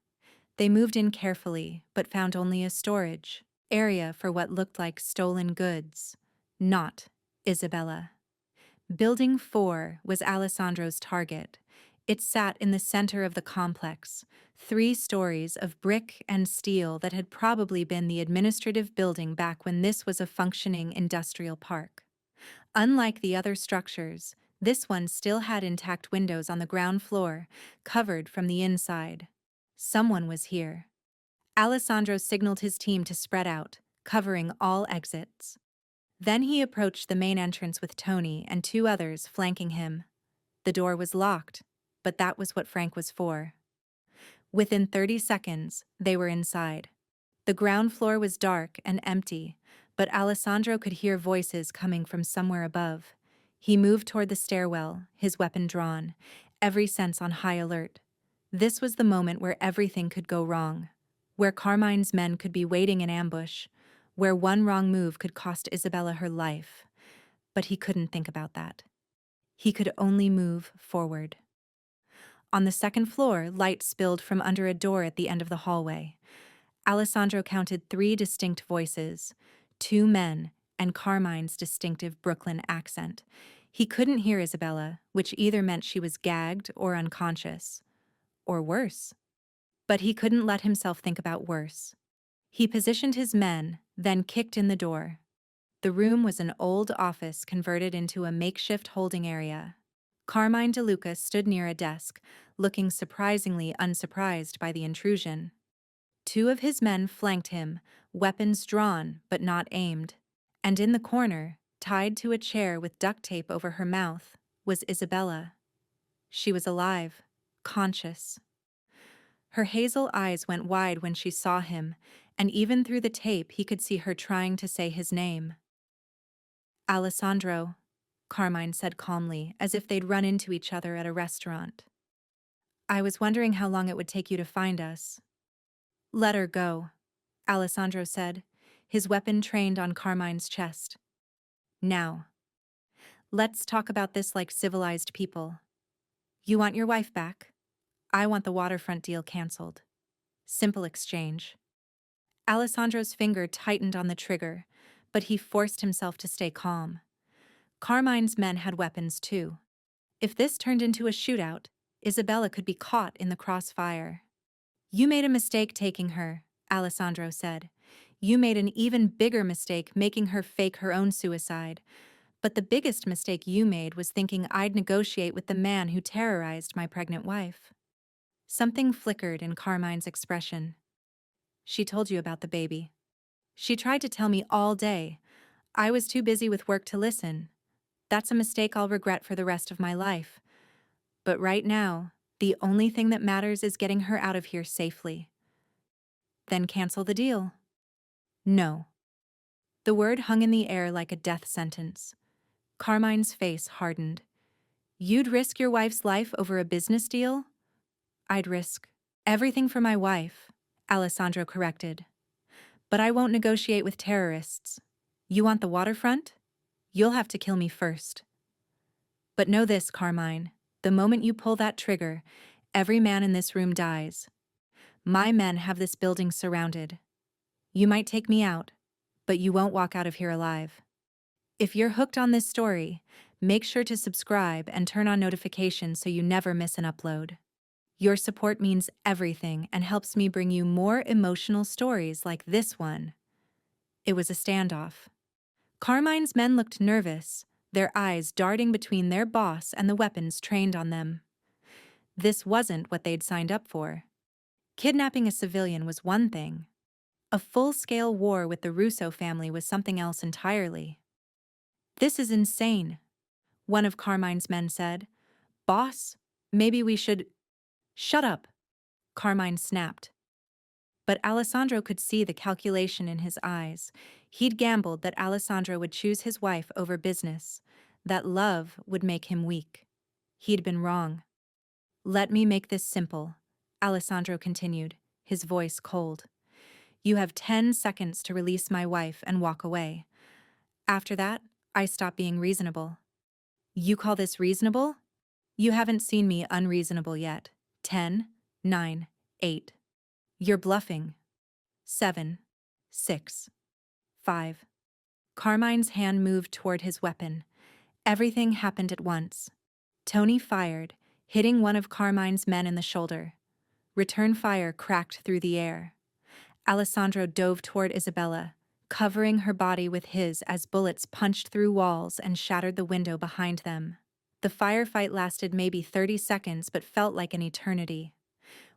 Speaker 1: They moved in carefully, but found only a storage area for what looked like stolen goods, not Isabella. Building 4 was Alessandro's target. It sat in the center of the complex, 3 stories of brick and steel that had probably been the administrative building back when this was a functioning industrial park. Unlike the other structures, this one still had intact windows on the ground floor, covered from the inside. Someone was here. Alessandro signaled his team to spread out, covering all exits. Then he approached the main entrance with Tony and 2 others flanking him. The door was locked, but that was what Frank was for. Within 30 seconds, they were inside. The ground floor was dark and empty, but Alessandro could hear voices coming from somewhere above. He moved toward the stairwell, his weapon drawn, every sense on high alert. This was the moment where everything could go wrong, where Carmine's men could be waiting in ambush, where one wrong move could cost Isabella her life. But he couldn't think about that. He could only move forward. On the second floor, light spilled from under a door at the end of the hallway. Alessandro counted 3 distinct voices, 2 men, and Carmine's distinctive Brooklyn accent. He couldn't hear Isabella, which either meant she was gagged or unconscious. Or worse. But he couldn't let himself think about worse. He positioned his men, then kicked in the door. The room was an old office converted into a makeshift holding area. Carmine DeLuca stood near a desk, looking surprisingly unsurprised by the intrusion. 2 of his men flanked him, weapons drawn but not aimed. And in the corner, tied to a chair with duct tape over her mouth, was Isabella. She was alive, conscious. Her hazel eyes went wide when she saw him, and even through the tape he could see her trying to say his name. Alessandro, Carmine said calmly, as if they'd run into each other at a restaurant. I was wondering how long it would take you to find us. Let her go, Alessandro said, his weapon trained on Carmine's chest. Now. Let's talk about this like civilized people. You want your wife back? I want the waterfront deal canceled. Simple exchange. Alessandro's finger tightened on the trigger, but he forced himself to stay calm. Carmine's men had weapons too. If this turned into a shootout, Isabella could be caught in the crossfire. You made a mistake taking her, Alessandro said. You made an even bigger mistake making her fake her own suicide. But the biggest mistake you made was thinking I'd negotiate with the man who terrorized my pregnant wife. Something flickered in Carmine's expression. She told you about the baby. She tried to tell me all day. I was too busy with work to listen. That's a mistake I'll regret for the rest of my life. But right now, the only thing that matters is getting her out of here safely. Then cancel the deal. No. The word hung in the air like a death sentence. Carmine's face hardened. You'd risk your wife's life over a business deal? I'd risk everything for my wife, Alessandro corrected. But I won't negotiate with terrorists. You want the waterfront? You'll have to kill me first. But know this, Carmine. The moment you pull that trigger, every man in this room dies. My men have this building surrounded. You might take me out, but you won't walk out of here alive. If you're hooked on this story, make sure to subscribe and turn on notifications so you never miss an upload. Your support means everything and helps me bring you more emotional stories like this one. It was a standoff. Carmine's men looked nervous, their eyes darting between their boss and the weapons trained on them. This wasn't what they'd signed up for. Kidnapping a civilian was one thing. A full-scale war with the Russo family was something else entirely. "This is insane," one of Carmine's men said. "Boss, maybe we should—" "Shut up," Carmine snapped. But Alessandro could see the calculation in his eyes. He'd gambled that Alessandro would choose his wife over business, that love would make him weak. He'd been wrong. "Let me make this simple," Alessandro continued, his voice cold. "You have 10 seconds to release my wife and walk away. After that, I stop being reasonable." "You call this reasonable? You haven't seen me unreasonable yet. 10, 9, 8. You're bluffing. 7, 6, 5. Carmine's hand moved toward his weapon. Everything happened at once. Tony fired, hitting one of Carmine's men in the shoulder. Return fire cracked through the air. Alessandro dove toward Isabella, covering her body with his as bullets punched through walls and shattered the window behind them. The firefight lasted maybe 30 seconds but felt like an eternity.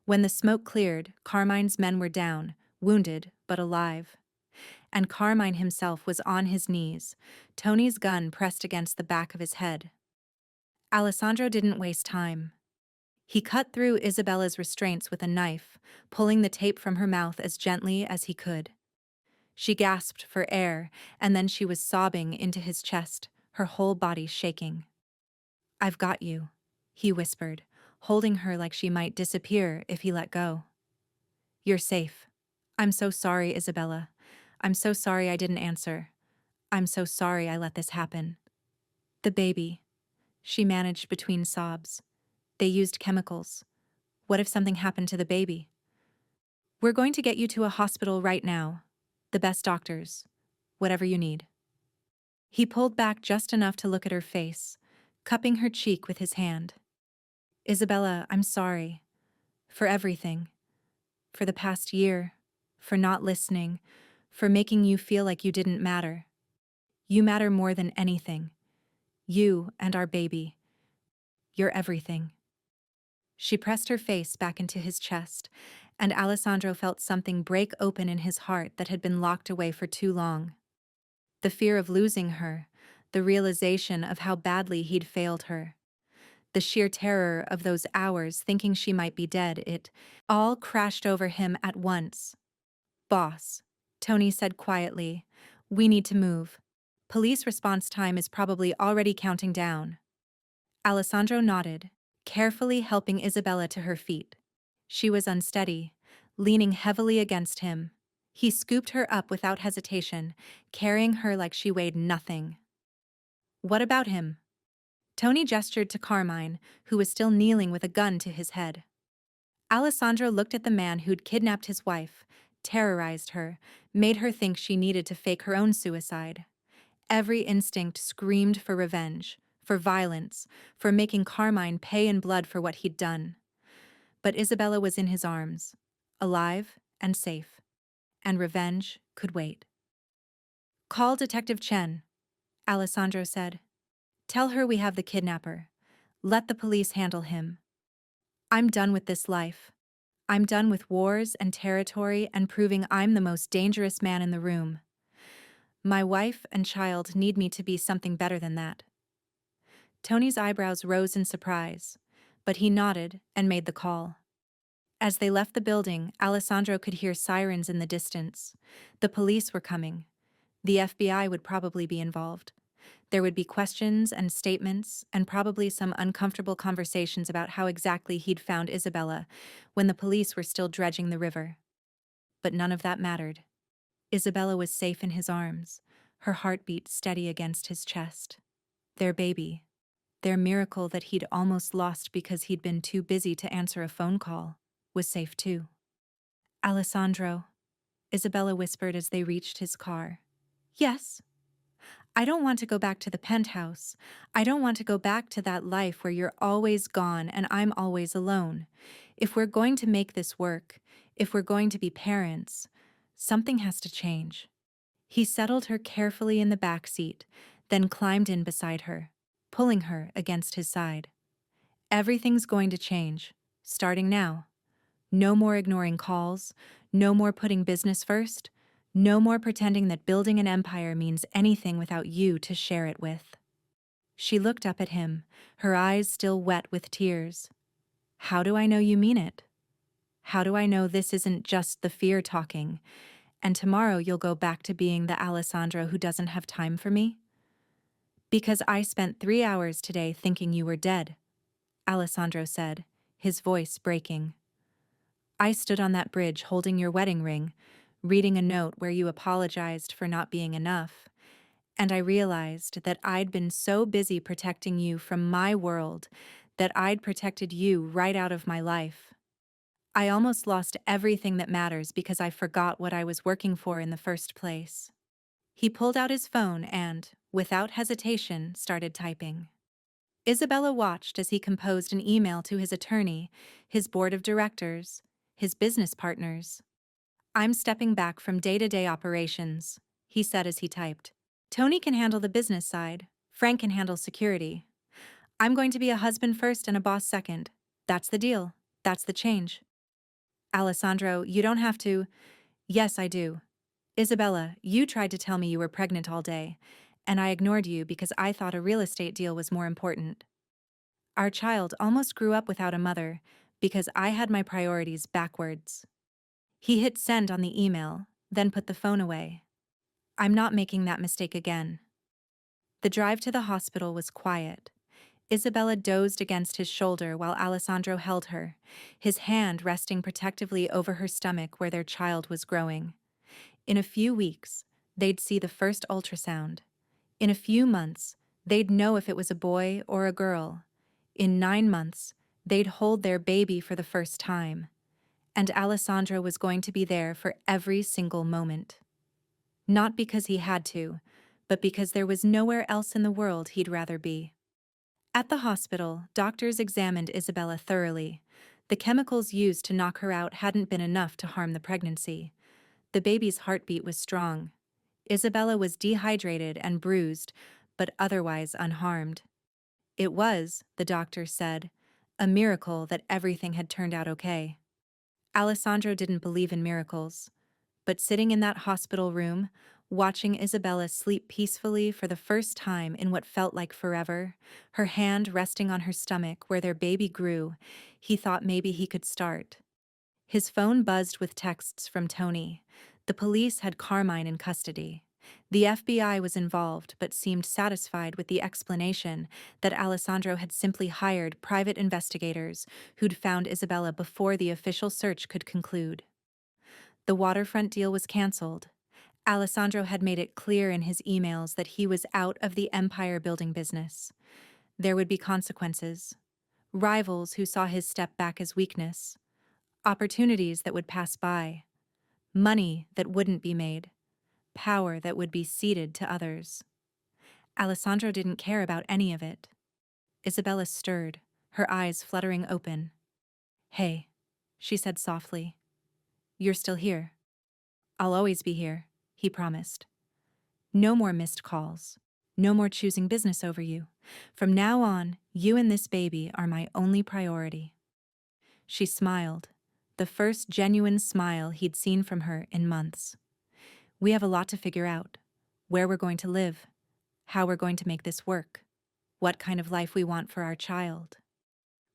Speaker 1: When the smoke cleared, Carmine's men were down, wounded but alive. And Carmine himself was on his knees, Tony's gun pressed against the back of his head. Alessandro didn't waste time. He cut through Isabella's restraints with a knife, pulling the tape from her mouth as gently as he could. She gasped for air, and then she was sobbing into his chest, her whole body shaking. "I've got you," he whispered, holding her like she might disappear if he let go. "You're safe. I'm so sorry, Isabella. I'm so sorry I didn't answer. I'm so sorry I let this happen." "The baby," she managed between sobs. "They used chemicals. What if something happened to the baby?" "We're going to get you to a hospital right now. The best doctors. Whatever you need." He pulled back just enough to look at her face, cupping her cheek with his hand. "Isabella, I'm sorry. For everything. For the past year. For not listening. For making you feel like you didn't matter. You matter more than anything. You and our baby. You're everything." She pressed her face back into his chest, and Alessandro felt something break open in his heart that had been locked away for too long. The fear of losing her, the realization of how badly he'd failed her, the sheer terror of those hours thinking she might be dead, it all crashed over him at once. "Boss," Tony said quietly, "we need to move. Police response time is probably already counting down." Alessandro nodded, carefully helping Isabella to her feet. She was unsteady, leaning heavily against him. He scooped her up without hesitation, carrying her like she weighed nothing. "What about him?" Tony gestured to Carmine, who was still kneeling with a gun to his head. Alessandro looked at the man who'd kidnapped his wife, terrorized her, made her think she needed to fake her own suicide. Every instinct screamed for revenge, for violence, for making Carmine pay in blood for what he'd done. But Isabella was in his arms, alive and safe, and revenge could wait. "Call Detective Chen," Alessandro said. "Tell her we have the kidnapper. Let the police handle him. I'm done with this life. I'm done with wars and territory and proving I'm the most dangerous man in the room. My wife and child need me to be something better than that." Tony's eyebrows rose in surprise, but he nodded and made the call. As they left the building, Alessandro could hear sirens in the distance. The police were coming. The FBI would probably be involved. There would be questions and statements, and probably some uncomfortable conversations about how exactly he'd found Isabella when the police were still dredging the river. But none of that mattered. Isabella was safe in his arms, her heartbeat steady against his chest. Their baby, their miracle that he'd almost lost because he'd been too busy to answer a phone call, was safe too. "Alessandro," Isabella whispered as they reached his car. "Yes?" "I don't want to go back to the penthouse. I don't want to go back to that life where you're always gone and I'm always alone. If we're going to make this work, if we're going to be parents, something has to change. He settled her carefully in the back seat, then climbed in beside her, pulling her against his side. Everything's going to change, starting now. No more ignoring calls, no more putting business first, no more pretending that building an empire means anything without you to share it with. She looked up at him, her eyes still wet with tears. How do I know you mean it? How do I know this isn't just the fear talking, and tomorrow you'll go back to being the Alessandro who doesn't have time for me? Because I spent 3 hours today thinking you were dead, Alessandro said, his voice breaking. I stood on that bridge holding your wedding ring, reading a note where you apologized for not being enough, and I realized that I'd been so busy protecting you from my world that I'd protected you right out of my life. I almost lost everything that matters because I forgot what I was working for in the first place. He pulled out his phone and, without hesitation, started typing. Isabella watched as he composed an email to his attorney, his board of directors, his business partners. I'm stepping back from day-to-day operations, he said as he typed. Tony can handle the business side. Frank can handle security. I'm going to be a husband first and a boss second. That's the deal. That's the change. Alessandro, you don't have to. Yes, I do. Isabella, you tried to tell me you were pregnant all day, and I ignored you because I thought a real estate deal was more important. Our child almost grew up without a mother because I had my priorities backwards. He hit send on the email, then put the phone away. I'm not making that mistake again. The drive to the hospital was quiet. Isabella dozed against his shoulder while Alessandro held her, his hand resting protectively over her stomach where their child was growing. In a few weeks, they'd see the first ultrasound. In a few months, they'd know if it was a boy or a girl. In 9 months, they'd hold their baby for the first time. And Alessandro was going to be there for every single moment. Not because he had to, but because there was nowhere else in the world he'd rather be. At the hospital, doctors examined Isabella thoroughly. The chemicals used to knock her out hadn't been enough to harm the pregnancy. The baby's heartbeat was strong. Isabella was dehydrated and bruised, but otherwise unharmed. It was, the doctor said, a miracle that everything had turned out okay. Alessandro didn't believe in miracles, but sitting in that hospital room, watching Isabella sleep peacefully for the first time in what felt like forever, her hand resting on her stomach where their baby grew, he thought maybe he could start. His phone buzzed with texts from Tony. The police had Carmine in custody. The FBI was involved but seemed satisfied with the explanation that Alessandro had simply hired private investigators who'd found Isabella before the official search could conclude. The waterfront deal was canceled. Alessandro had made it clear in his emails that he was out of the empire-building business. There would be consequences. Rivals who saw his step back as weakness. Opportunities that would pass by. Money that wouldn't be made. Power that would be ceded to others. Alessandro didn't care about any of it. Isabella stirred, her eyes fluttering open. Hey, she said softly. You're still here. I'll always be here, he promised. No more missed calls. No more choosing business over you. From now on, you and this baby are my only priority. She smiled, the first genuine smile he'd seen from her in months. We have a lot to figure out. Where we're going to live. How we're going to make this work. What kind of life we want for our child.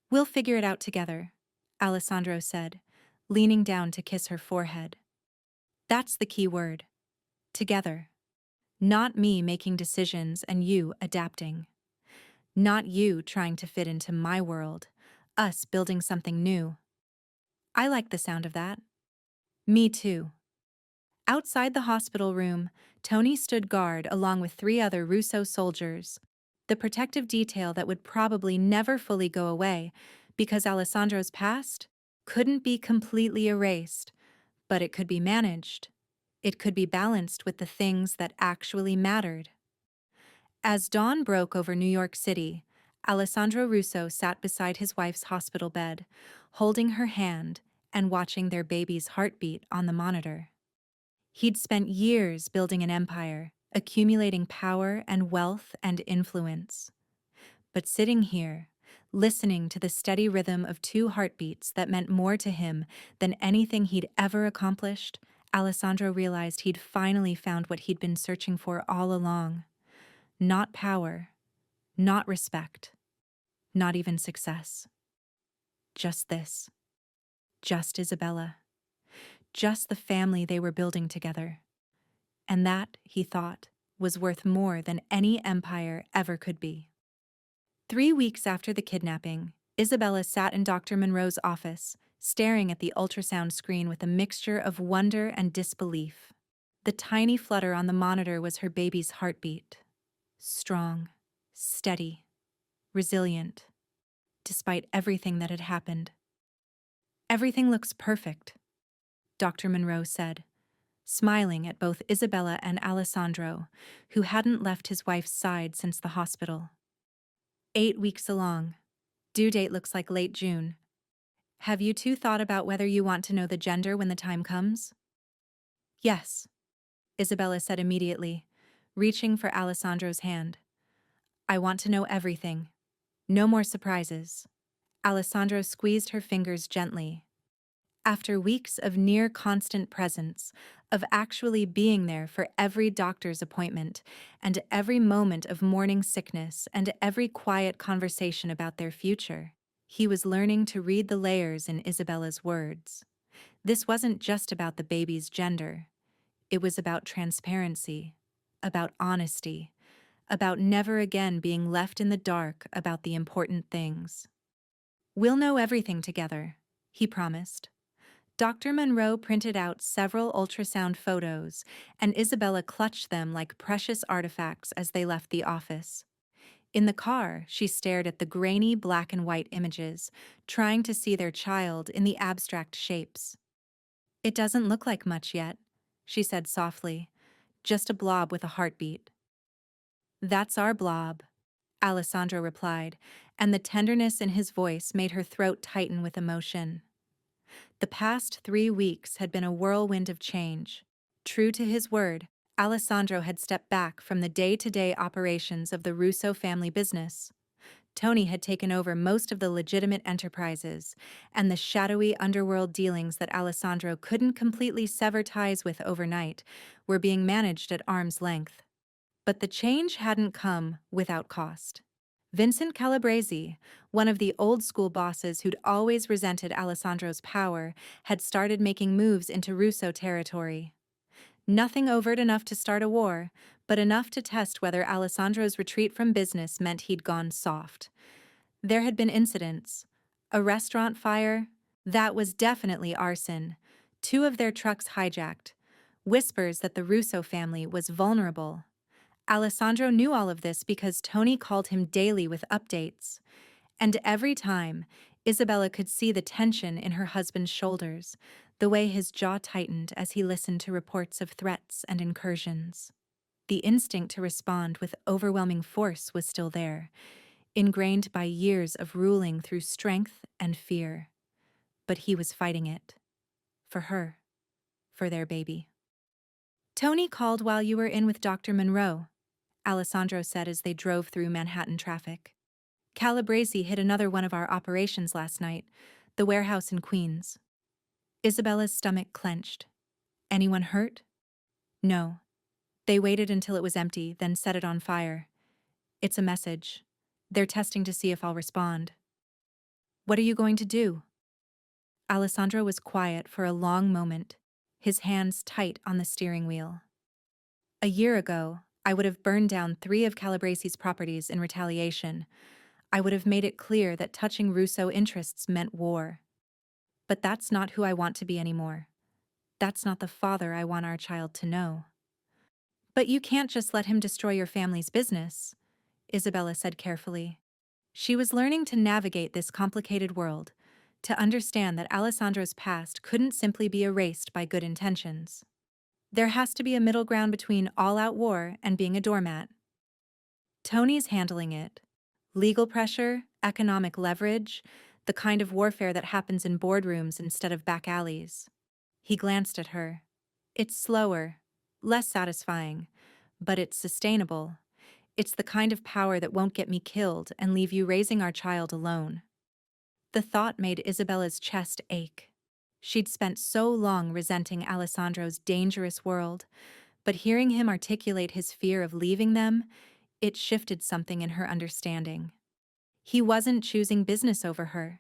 Speaker 1: We'll figure it out together, Alessandro said, leaning down to kiss her forehead. That's the key word. Together. Not me making decisions and you adapting. Not you trying to fit into my world, us building something new. I like the sound of that. Me too. Outside the hospital room, Tony stood guard along with 3 other Russo soldiers, the protective detail that would probably never fully go away because Alessandro's past couldn't be completely erased, but it could be managed. It could be balanced with the things that actually mattered. As dawn broke over New York City, Alessandro Russo sat beside his wife's hospital bed, holding her hand and watching their baby's heartbeat on the monitor. He'd spent years building an empire, accumulating power and wealth and influence. But sitting here, listening to the steady rhythm of two heartbeats that meant more to him than anything he'd ever accomplished, Alessandro realized he'd finally found what he'd been searching for all along. Not power, not respect, not even success. Just this. Just Isabella. Just the family they were building together. And that, he thought, was worth more than any empire ever could be. 3 weeks after the kidnapping, Isabella sat in Dr. Monroe's office, staring at the ultrasound screen with a mixture of wonder and disbelief. The tiny flutter on the monitor was her baby's heartbeat. Strong, steady, resilient, despite everything that had happened. "Everything looks perfect," Dr. Monroe said, smiling at both Isabella and Alessandro, who hadn't left his wife's side since the hospital. 8 weeks along. Due date looks like late June. Have you two thought about whether you want to know the gender when the time comes? Yes, Isabella said immediately, reaching for Alessandro's hand. I want to know everything. No more surprises. Alessandro squeezed her fingers gently. After weeks of near constant presence, of actually being there for every doctor's appointment, and every moment of morning sickness, and every quiet conversation about their future, he was learning to read the layers in Isabella's words. This wasn't just about the baby's gender. It was about transparency, about honesty, about never again being left in the dark about the important things. We'll know everything together, he promised. Dr. Monroe printed out several ultrasound photos, and Isabella clutched them like precious artifacts as they left the office. In the car, she stared at the grainy black and white images, trying to see their child in the abstract shapes. It doesn't look like much yet, she said softly, just a blob with a heartbeat. That's our blob, Alessandro replied, and the tenderness in his voice made her throat tighten with emotion. The past 3 weeks had been a whirlwind of change. True to his word, Alessandro had stepped back from the day-to-day operations of the Russo family business. Tony had taken over most of the legitimate enterprises, and the shadowy underworld dealings that Alessandro couldn't completely sever ties with overnight were being managed at arm's length. But the change hadn't come without cost. Vincent Calabresi, one of the old-school bosses who'd always resented Alessandro's power, had started making moves into Russo territory. Nothing overt enough to start a war, but enough to test whether Alessandro's retreat from business meant he'd gone soft. There had been incidents. A restaurant fire? That was definitely arson. 2 of their trucks hijacked. Whispers that the Russo family was vulnerable. Alessandro knew all of this because Tony called him daily with updates. And every time, Isabella could see the tension in her husband's shoulders, the way his jaw tightened as he listened to reports of threats and incursions. The instinct to respond with overwhelming force was still there, ingrained by years of ruling through strength and fear. But he was fighting it. For her. For their baby. Tony called while you were in with Dr. Monroe, Alessandro said as they drove through Manhattan traffic. Calabresi hit another one of our operations last night, the warehouse in Queens. Isabella's stomach clenched. Anyone hurt? No. They waited until it was empty, then set it on fire. It's a message. They're testing to see if I'll respond. What are you going to do? Alessandro was quiet for a long moment, his hands tight on the steering wheel. A year ago, I would have burned down 3 of Calabresi's properties in retaliation. I would have made it clear that touching Russo interests meant war. But that's not who I want to be anymore. That's not the father I want our child to know. But you can't just let him destroy your family's business, Isabella said carefully. She was learning to navigate this complicated world, to understand that Alessandro's past couldn't simply be erased by good intentions. There has to be a middle ground between all-out war and being a doormat. Tony's handling it, Legal pressure, economic leverage, the kind of warfare that happens in boardrooms instead of back alleys. He glanced at her. It's slower, less satisfying, but it's sustainable. It's the kind of power that won't get me killed and leave you raising our child alone. The thought made Isabella's chest ache. She'd spent so long resenting Alessandro's dangerous world, but hearing him articulate his fear of leaving them, it shifted something in her understanding. He wasn't choosing business over her.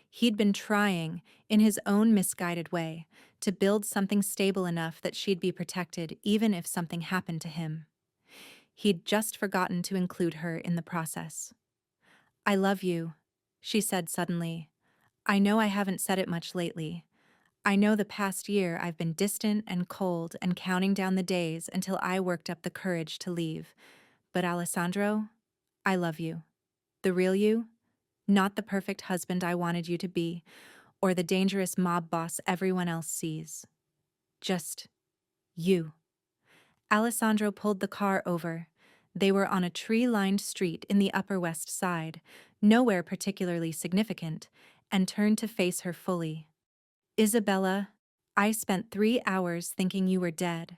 Speaker 1: He'd been trying, in his own misguided way, to build something stable enough that she'd be protected even if something happened to him. He'd just forgotten to include her in the process. "I love you," she said suddenly. "I know I haven't said it much lately. I know the past year I've been distant and cold and counting down the days until I worked up the courage to leave. But Alessandro, I love you. The real you, not the perfect husband I wanted you to be, or the dangerous mob boss everyone else sees. Just you." Alessandro pulled the car over. They were on a tree-lined street in the Upper West Side, nowhere particularly significant, and turned to face her fully. "Isabella, I spent 3 hours thinking you were dead.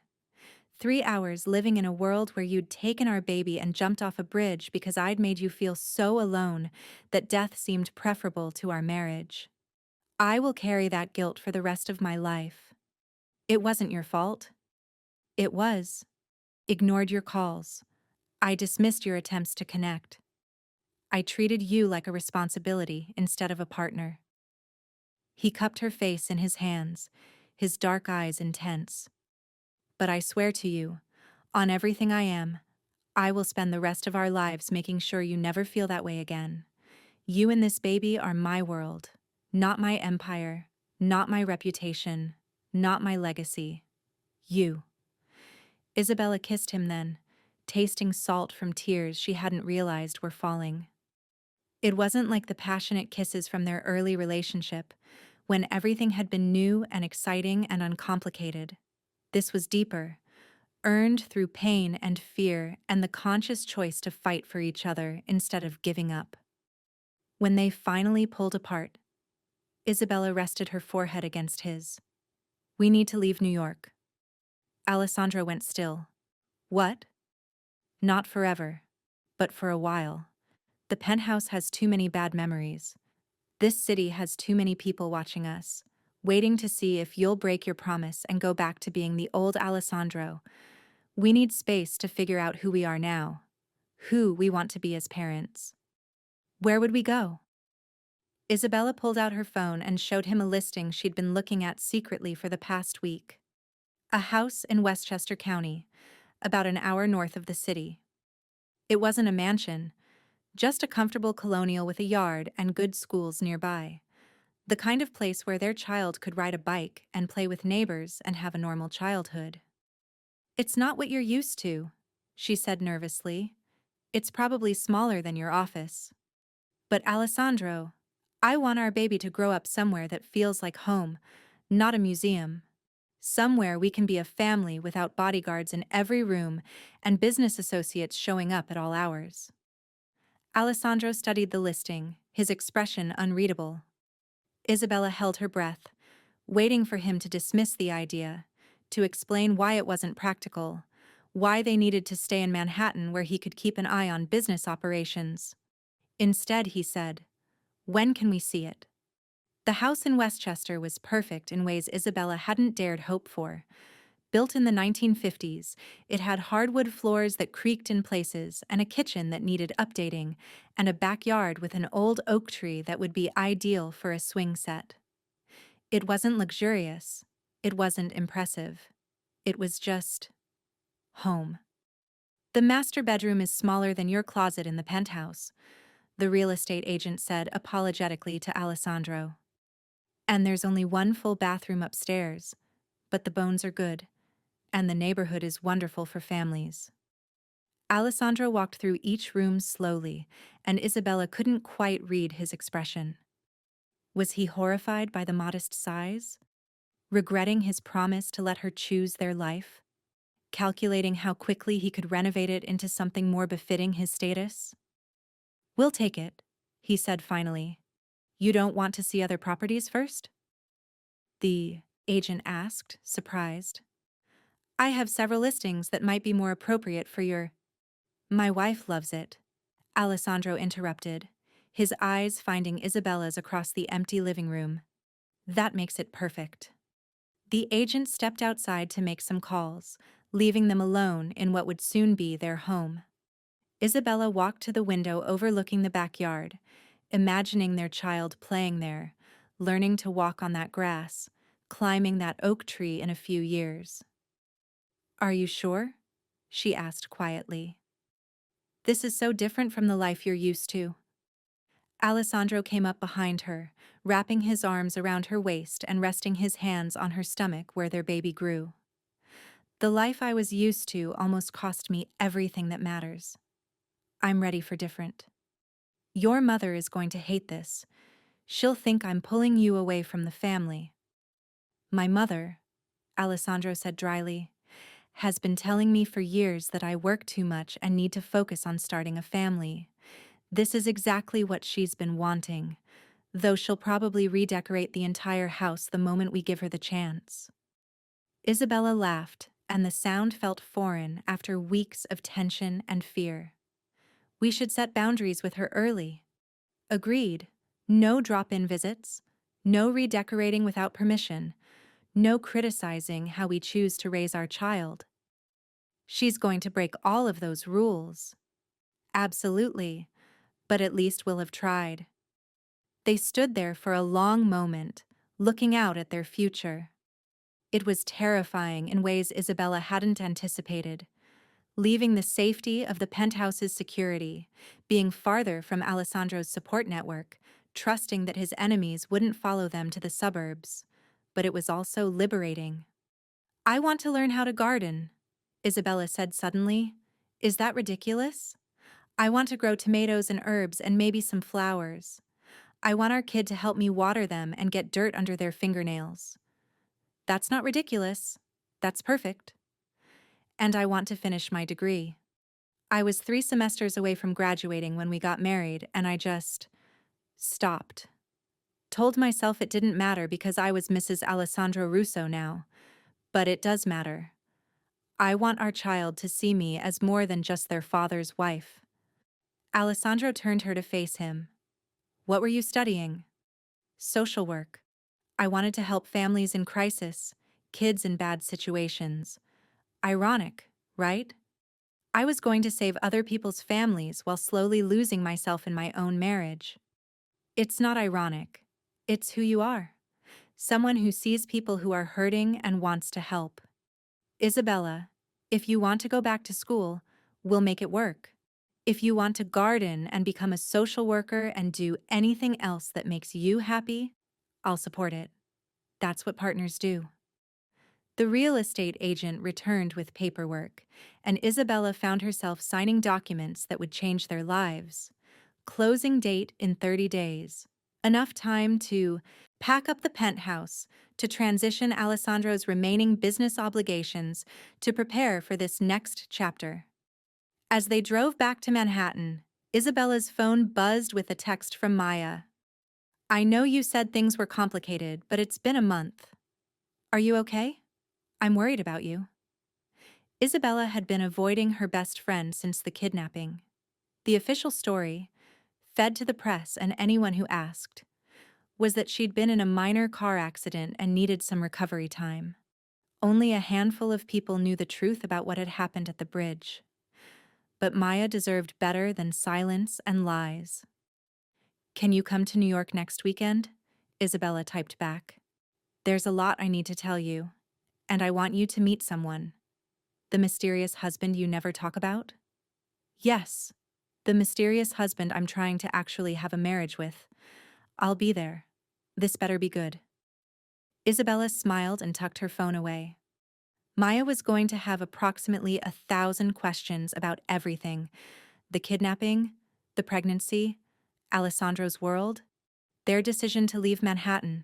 Speaker 1: 3 hours living in a world where you'd taken our baby and jumped off a bridge because I'd made you feel so alone that death seemed preferable to our marriage. I will carry that guilt for the rest of my life. It wasn't your fault. It was. Ignored your calls. I dismissed your attempts to connect. I treated you like a responsibility instead of a partner." He cupped her face in his hands, his dark eyes intense. "But I swear to you, on everything I am, I will spend the rest of our lives making sure you never feel that way again. You and this baby are my world, not my empire, not my reputation, not my legacy. You." Isabella kissed him then, tasting salt from tears she hadn't realized were falling. It wasn't like the passionate kisses from their early relationship, when everything had been new and exciting and uncomplicated. This was deeper, earned through pain and fear and the conscious choice to fight for each other instead of giving up. When they finally pulled apart, Isabella rested her forehead against his. "We need to leave New York." Alessandro went still. "What?" "Not forever, but for a while. The penthouse has too many bad memories. This city has too many people watching us, waiting to see if you'll break your promise and go back to being the old Alessandro. We need space to figure out who we are now, who we want to be as parents." "Where would we go?" Isabella pulled out her phone and showed him a listing she'd been looking at secretly for the past week. A house in Westchester County, about an hour north of the city. It wasn't a mansion, just a comfortable colonial with a yard and good schools nearby. The kind of place where their child could ride a bike and play with neighbors and have a normal childhood. "It's not what you're used to," she said nervously. "It's probably smaller than your office." "But Alessandro, I want our baby to grow up somewhere that feels like home, not a museum. Somewhere we can be a family without bodyguards in every room and business associates showing up at all hours." Alessandro studied the listing, his expression unreadable. Isabella held her breath, waiting for him to dismiss the idea, to explain why it wasn't practical, why they needed to stay in Manhattan where he could keep an eye on business operations. Instead, he said, "When can we see it?" The house in Westchester was perfect in ways Isabella hadn't dared hope for. Built in the 1950s, it had hardwood floors that creaked in places and a kitchen that needed updating, and a backyard with an old oak tree that would be ideal for a swing set. It wasn't luxurious. It wasn't impressive. It was just home. "The master bedroom is smaller than your closet in the penthouse," the real estate agent said apologetically to Alessandro. "And there's only one full bathroom upstairs, but the bones are good, and the neighborhood is wonderful for families." Alessandro walked through each room slowly, and Isabella couldn't quite read his expression. Was he horrified by the modest size? Regretting his promise to let her choose their life? Calculating how quickly he could renovate it into something more befitting his status? We'll take it, he said finally. You don't want to see other properties first? The agent asked, surprised. I have several listings that might be more appropriate for your. My wife loves it, Alessandro interrupted, his eyes finding Isabella's across the empty living room. That makes it perfect. The agent stepped outside to make some calls, leaving them alone in what would soon be their home. Isabella walked to the window overlooking the backyard, imagining their child playing there, learning to walk on that grass, climbing that oak tree in a few years. Are you sure? She asked quietly. This is so different from the life you're used to. Alessandro came up behind her, wrapping his arms around her waist and resting his hands on her stomach where their baby grew. The life I was used to almost cost me everything that matters. I'm ready for different. Your mother is going to hate this. She'll think I'm pulling you away from the family. My mother, Alessandro said dryly, has been telling me for years that I work too much and need to focus on starting a family. This is exactly what she's been wanting, though she'll probably redecorate the entire house the moment we give her the chance. Isabella laughed, and the sound felt foreign after weeks of tension and fear. We should set boundaries with her early. Agreed. No drop-in visits, no redecorating without permission, no criticizing how we choose to raise our child. She's going to break all of those rules. Absolutely, but at least we'll have tried. They stood there for a long moment, looking out at their future. It was terrifying in ways Isabella hadn't anticipated, leaving the safety of the penthouse's security, being farther from Alessandro's support network, trusting that his enemies wouldn't follow them to the suburbs. But it was also liberating. I want to learn how to garden, Isabella said suddenly. Is that ridiculous? I want to grow tomatoes and herbs and maybe some flowers. I want our kid to help me water them and get dirt under their fingernails. That's not ridiculous. That's perfect. And I want to finish my degree. I was 3 semesters away from graduating when we got married, and I just stopped. Told myself it didn't matter because I was Mrs. Alessandro Russo now. But it does matter. I want our child to see me as more than just their father's wife. Alessandro turned her to face him. What were you studying? Social work. I wanted to help families in crisis, kids in bad situations. Ironic, right? I was going to save other people's families while slowly losing myself in my own marriage. It's not ironic. It's who you are. Someone who sees people who are hurting and wants to help. Isabella, if you want to go back to school, we'll make it work. If you want to garden and become a social worker and do anything else that makes you happy, I'll support it. That's what partners do. The real estate agent returned with paperwork, and Isabella found herself signing documents that would change their lives. Closing date in 30 days. Enough time to pack up the penthouse, to transition Alessandro's remaining business obligations, to prepare for this next chapter. As they drove back to Manhattan, Isabella's phone buzzed with a text from Maya. I know you said things were complicated, but it's been a month. Are you okay? I'm worried about you. Isabella had been avoiding her best friend since the kidnapping. The official story, fed to the press and anyone who asked, was that she'd been in a minor car accident and needed some recovery time. Only a handful of people knew the truth about what had happened at the bridge. But Maya deserved better than silence and lies. Can you come to New York next weekend? Isabella typed back. There's a lot I need to tell you, and I want you to meet someone. The mysterious husband you never talk about? Yes, the mysterious husband I'm trying to actually have a marriage with. I'll be there. This better be good. Isabella smiled and tucked her phone away. Maya was going to have approximately 1,000 questions about everything: the kidnapping, the pregnancy, Alessandro's world, their decision to leave Manhattan.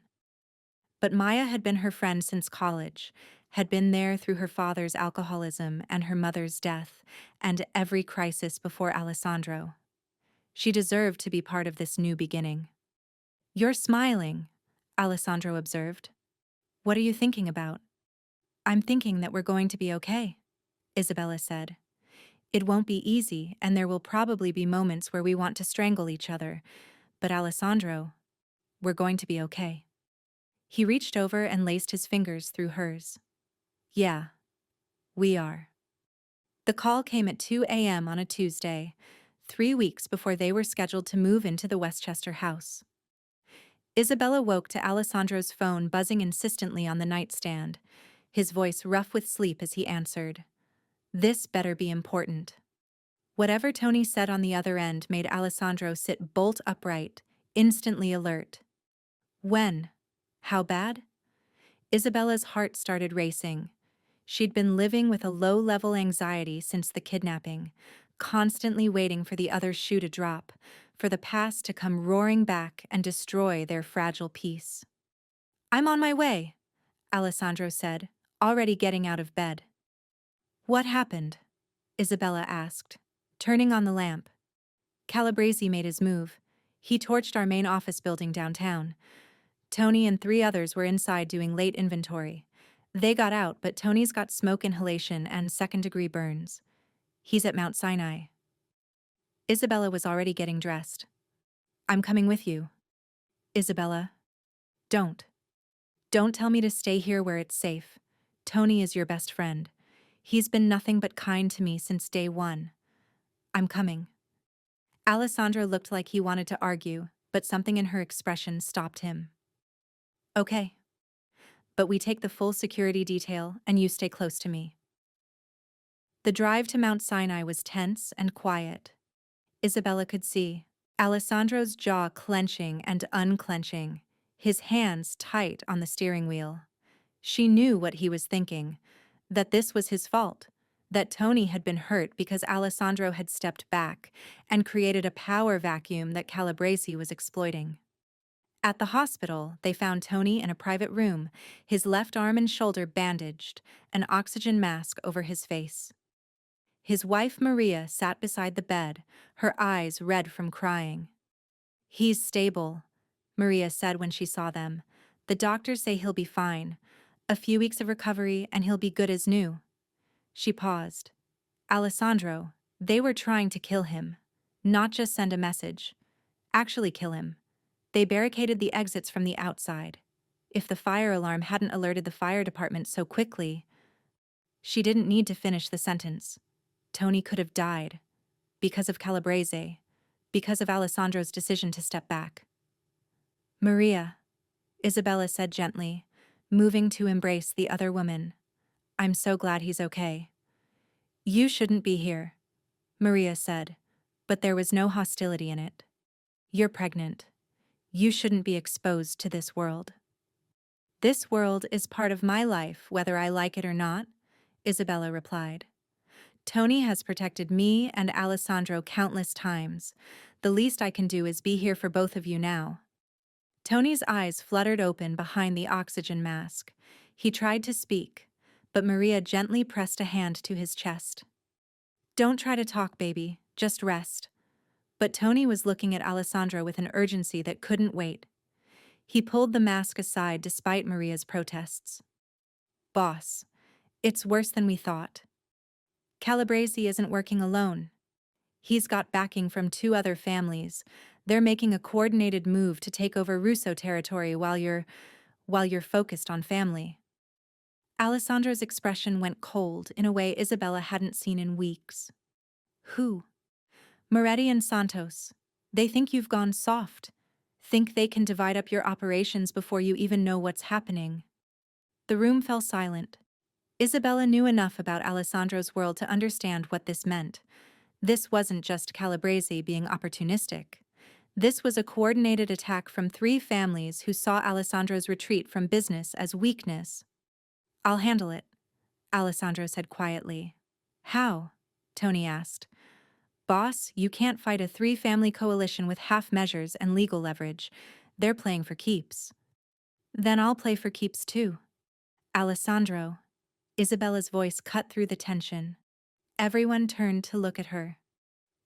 Speaker 1: But Maya had been her friend since college, had been there through her father's alcoholism and her mother's death, and every crisis before Alessandro. She deserved to be part of this new beginning. You're smiling, Alessandro observed. What are you thinking about? I'm thinking that we're going to be okay, Isabella said. It won't be easy, and there will probably be moments where we want to strangle each other, but Alessandro, we're going to be okay. He reached over and laced his fingers through hers. Yeah, we are. The call came at 2 a.m. on a Tuesday, 3 weeks before they were scheduled to move into the Westchester house. Isabella woke to Alessandro's phone buzzing insistently on the nightstand, his voice rough with sleep as he answered. This better be important. Whatever Tony said on the other end made Alessandro sit bolt upright, instantly alert. When? How bad? Isabella's heart started racing. She'd been living with a low-level anxiety since the kidnapping, constantly waiting for the other shoe to drop, for the past to come roaring back and destroy their fragile peace. I'm on my way, Alessandro said, already getting out of bed. What happened? Isabella asked, turning on the lamp. Calabrese made his move. He torched our main office building downtown. Tony and 3 others were inside doing late inventory. They got out, but Tony's got smoke inhalation and second-degree burns. He's at Mount Sinai. Isabella was already getting dressed. I'm coming with you. Isabella, don't. Don't tell me to stay here where it's safe. Tony is your best friend. He's been nothing but kind to me since day one. I'm coming. Alessandro looked like he wanted to argue, but something in her expression stopped him. Okay. But we take the full security detail and you stay close to me. The drive to Mount Sinai was tense and quiet. Isabella could see Alessandro's jaw clenching and unclenching, his hands tight on the steering wheel. She knew what he was thinking, that this was his fault, that Tony had been hurt because Alessandro had stepped back and created a power vacuum that Calabrese was exploiting. At the hospital, they found Tony in a private room, his left arm and shoulder bandaged, an oxygen mask over his face. His wife Maria sat beside the bed, her eyes red from crying. He's stable, Maria said when she saw them. The doctors say he'll be fine. A few weeks of recovery and he'll be good as new. She paused. Alessandro, they were trying to kill him. Not just send a message. Actually kill him. They barricaded the exits from the outside. If the fire alarm hadn't alerted the fire department so quickly... She didn't need to finish the sentence. Tony could have died. Because of Calabrese. Because of Alessandro's decision to step back. Maria, Isabella said gently, moving to embrace the other woman. I'm so glad he's okay. You shouldn't be here, Maria said, but there was no hostility in it. You're pregnant. You shouldn't be exposed to this world. This world is part of my life, whether I like it or not, Isabella replied. Tony has protected me and Alessandro countless times. The least I can do is be here for both of you now. Tony's eyes fluttered open behind the oxygen mask. He tried to speak, but Maria gently pressed a hand to his chest. Don't try to talk, baby. Just rest. But Tony was looking at Alessandro with an urgency that couldn't wait. He pulled the mask aside despite Maria's protests. Boss, it's worse than we thought. Calabrese isn't working alone. He's got backing from 2 other families. They're making a coordinated move to take over Russo territory while you're focused on family. Alessandro's expression went cold in a way Isabella hadn't seen in weeks. Who? Moretti and Santos. They think you've gone soft. Think they can divide up your operations before you even know what's happening. The room fell silent. Isabella knew enough about Alessandro's world to understand what this meant. This wasn't just Calabrese being opportunistic. This was a coordinated attack from 3 families who saw Alessandro's retreat from business as weakness. I'll handle it, Alessandro said quietly. How? Tony asked. Boss, you can't fight a 3-family coalition with half measures and legal leverage. They're playing for keeps. Then I'll play for keeps too. Alessandro. Isabella's voice cut through the tension. Everyone turned to look at her.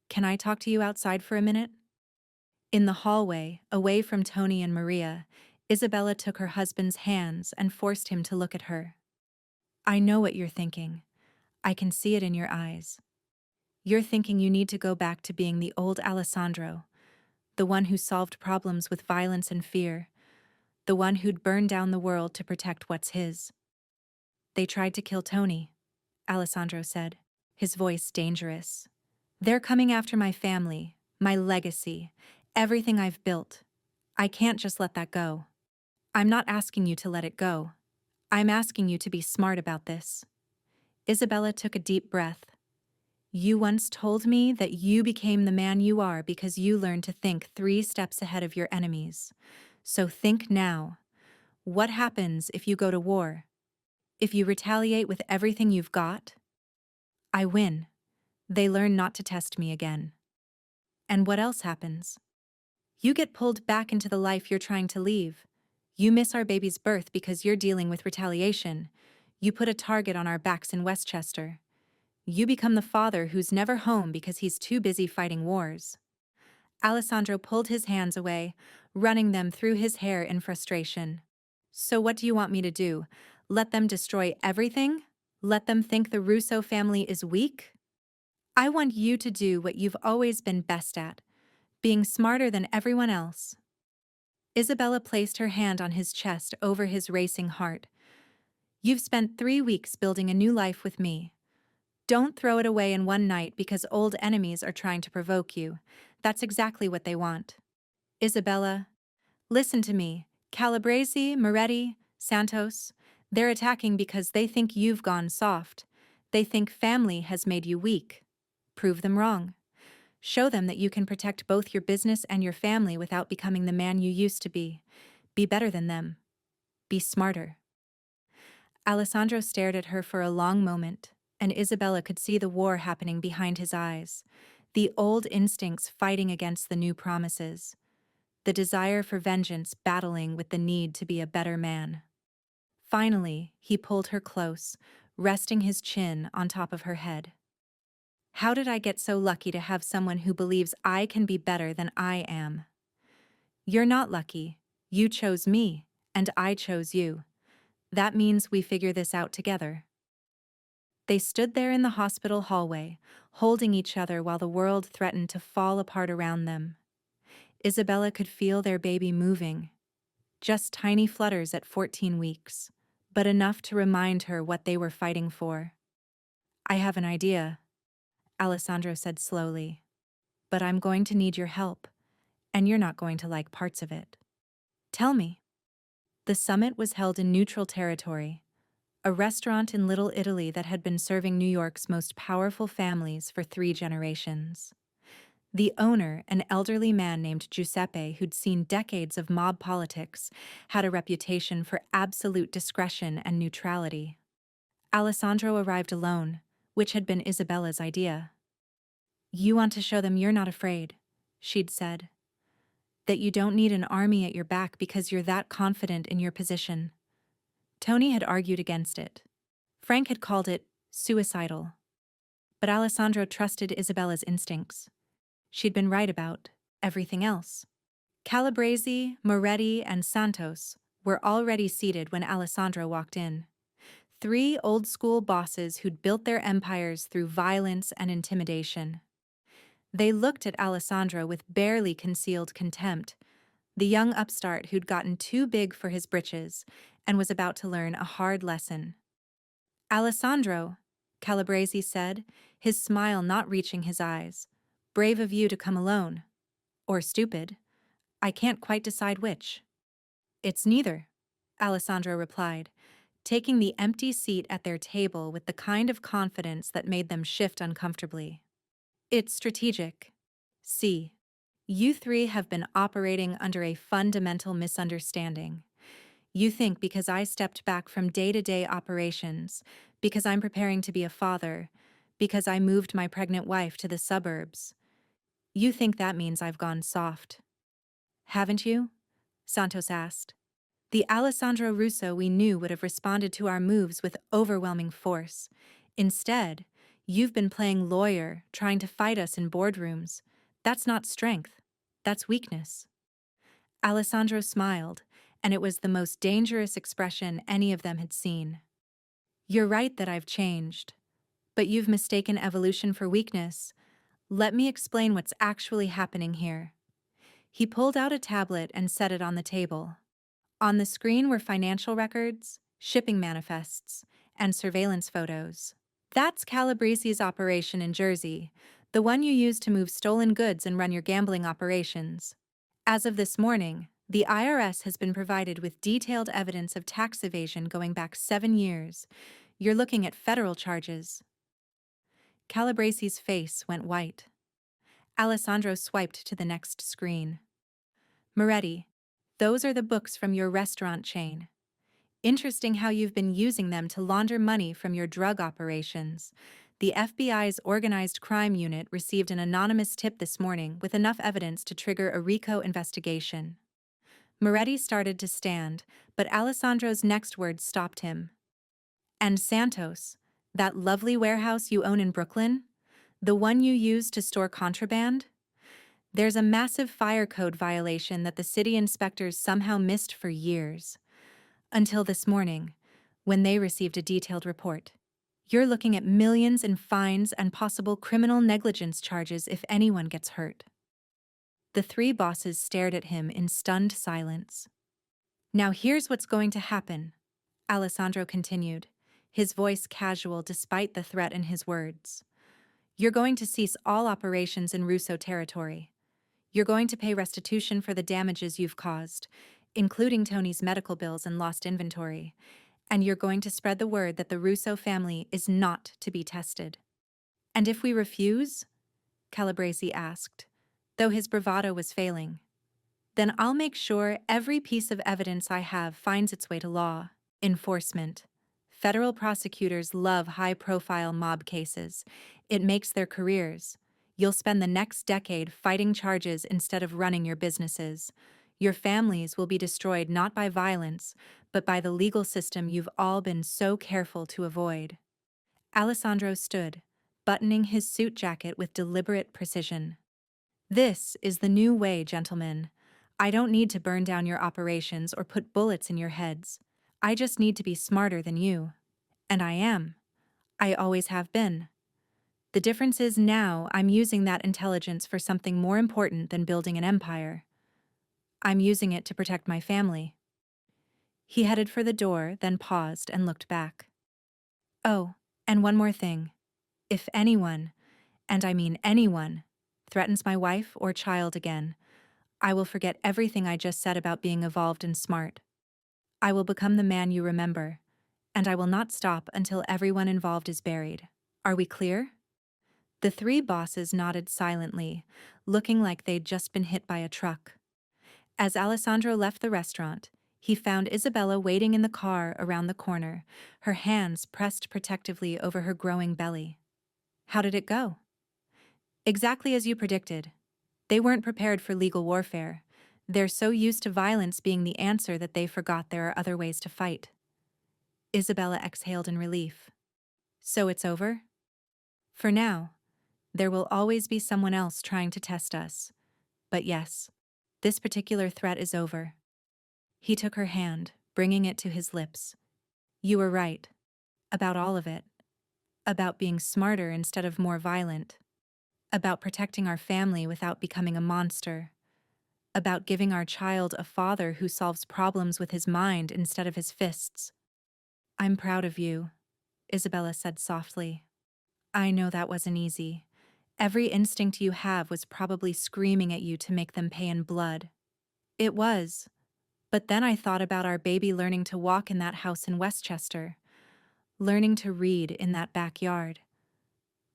Speaker 1: Can I talk to you outside for a minute? In the hallway, away from Tony and Maria, Isabella took her husband's hands and forced him to look at her. I know what you're thinking. I can see it in your eyes. You're thinking you need to go back to being the old Alessandro, the one who solved problems with violence and fear, the one who'd burn down the world to protect what's his. They tried to kill Tony, Alessandro said, his voice dangerous. They're coming after my family, my legacy, everything I've built. I can't just let that go. I'm not asking you to let it go. I'm asking you to be smart about this. Isabella took a deep breath. You once told me that you became the man you are because you learned to think 3 steps ahead of your enemies. So think now. What happens if you go to war? If you retaliate with everything you've got? I win. They learn not to test me again. And what else happens? You get pulled back into the life you're trying to leave. You miss our baby's birth because you're dealing with retaliation. You put a target on our backs in Westchester. You become the father who's never home because he's too busy fighting wars. Alessandro pulled his hands away, running them through his hair in frustration. So what do you want me to do? Let them destroy everything? Let them think the Russo family is weak? I want you to do what you've always been best at, being smarter than everyone else. Isabella placed her hand on his chest over his racing heart. You've spent 3 weeks building a new life with me. Don't throw it away in one night because old enemies are trying to provoke you. That's exactly what they want. Isabella, listen to me. Calabrese, Moretti, Santos, they're attacking because they think you've gone soft. They think family has made you weak. Prove them wrong. Show them that you can protect both your business and your family without becoming the man you used to be. Be better than them. Be smarter. Alessandro stared at her for a long moment, and Isabella could see the war happening behind his eyes, the old instincts fighting against the new promises, the desire for vengeance battling with the need to be a better man. Finally, he pulled her close, resting his chin on top of her head. How did I get so lucky to have someone who believes I can be better than I am? You're not lucky. You chose me, and I chose you. That means we figure this out together. They stood there in the hospital hallway, holding each other while the world threatened to fall apart around them. Isabella could feel their baby moving. Just tiny flutters at 14 weeks, but enough to remind her what they were fighting for. I have an idea, Alessandro said slowly. But I'm going to need your help, and you're not going to like parts of it. Tell me. The summit was held in neutral territory, a restaurant in Little Italy that had been serving New York's most powerful families for 3 generations. The owner, an elderly man named Giuseppe who'd seen decades of mob politics, had a reputation for absolute discretion and neutrality. Alessandro arrived alone, which had been Isabella's idea. You want to show them you're not afraid, she'd said. That you don't need an army at your back because you're that confident in your position. Tony had argued against it. Frank had called it suicidal. But Alessandro trusted Isabella's instincts. She'd been right about everything else. Calabrese, Moretti, and Santos were already seated when Alessandro walked in. 3 old-school bosses who'd built their empires through violence and intimidation. They looked at Alessandro with barely concealed contempt, the young upstart who'd gotten too big for his britches and was about to learn a hard lesson. Alessandro, Calabrese said, his smile not reaching his eyes. Brave of you to come alone. Or stupid. I can't quite decide which. It's neither, Alessandro replied, taking the empty seat at their table with the kind of confidence that made them shift uncomfortably. It's strategic. See, you 3 have been operating under a fundamental misunderstanding. You think because I stepped back from day-to-day operations, because I'm preparing to be a father, because I moved my pregnant wife to the suburbs, you think that means I've gone soft. Haven't you? Santos asked. The Alessandro Russo we knew would have responded to our moves with overwhelming force. Instead, you've been playing lawyer, trying to fight us in boardrooms. That's not strength. That's weakness. Alessandro smiled, and it was the most dangerous expression any of them had seen. You're right that I've changed, but you've mistaken evolution for weakness. Let me explain what's actually happening here. He pulled out a tablet and set it on the table. On the screen were financial records, shipping manifests, and surveillance photos. That's Calabresi's operation in Jersey, the one you use to move stolen goods and run your gambling operations. As of this morning, the IRS has been provided with detailed evidence of tax evasion going back 7 years. You're looking at federal charges. Calabresi's face went white. Alessandro swiped to the next screen. Moretti, those are the books from your restaurant chain. Interesting how you've been using them to launder money from your drug operations. The FBI's Organized Crime Unit received an anonymous tip this morning with enough evidence to trigger a RICO investigation. Moretti started to stand, but Alessandro's next words stopped him. And Santos, that lovely warehouse you own in Brooklyn? The one you use to store contraband? There's a massive fire code violation that the city inspectors somehow missed for years. Until this morning, when they received a detailed report. You're looking at millions in fines and possible criminal negligence charges if anyone gets hurt. The three bosses stared at him in stunned silence. Now here's what's going to happen, Alessandro continued, his voice casual despite the threat in his words. You're going to cease all operations in Russo territory. You're going to pay restitution for the damages you've caused, including Tony's medical bills and lost inventory, and you're going to spread the word that the Russo family is not to be tested. And if we refuse? Calabresi asked, though his bravado was failing. Then I'll make sure every piece of evidence I have finds its way to law enforcement. Federal prosecutors love high-profile mob cases. It makes their careers. You'll spend the next decade fighting charges instead of running your businesses. Your families will be destroyed not by violence, but by the legal system you've all been so careful to avoid. Alessandro stood, buttoning his suit jacket with deliberate precision. This is the new way, gentlemen. I don't need to burn down your operations or put bullets in your heads. I just need to be smarter than you. And I am. I always have been. The difference is now I'm using that intelligence for something more important than building an empire. I'm using it to protect my family. He headed for the door, then paused and looked back. Oh, and one more thing. If anyone, and I mean anyone, threatens my wife or child again, I will forget everything I just said about being evolved and smart. I will become the man you remember, and I will not stop until everyone involved is buried. Are we clear? The three bosses nodded silently, looking like they'd just been hit by a truck. As Alessandro left the restaurant, he found Isabella waiting in the car around the corner, her hands pressed protectively over her growing belly. How did it go? Exactly as you predicted. They weren't prepared for legal warfare. They're so used to violence being the answer that they forgot there are other ways to fight. Isabella exhaled in relief. So it's over? For now. There will always be someone else trying to test us. But yes, this particular threat is over. He took her hand, bringing it to his lips. You were right. About all of it. About being smarter instead of more violent. About protecting our family without becoming a monster. About giving our child a father who solves problems with his mind instead of his fists. I'm proud of you, Isabella said softly. I know that wasn't easy. Every instinct you have was probably screaming at you to make them pay in blood. It was. But then I thought about our baby learning to walk in that house in Westchester, learning to read in that backyard,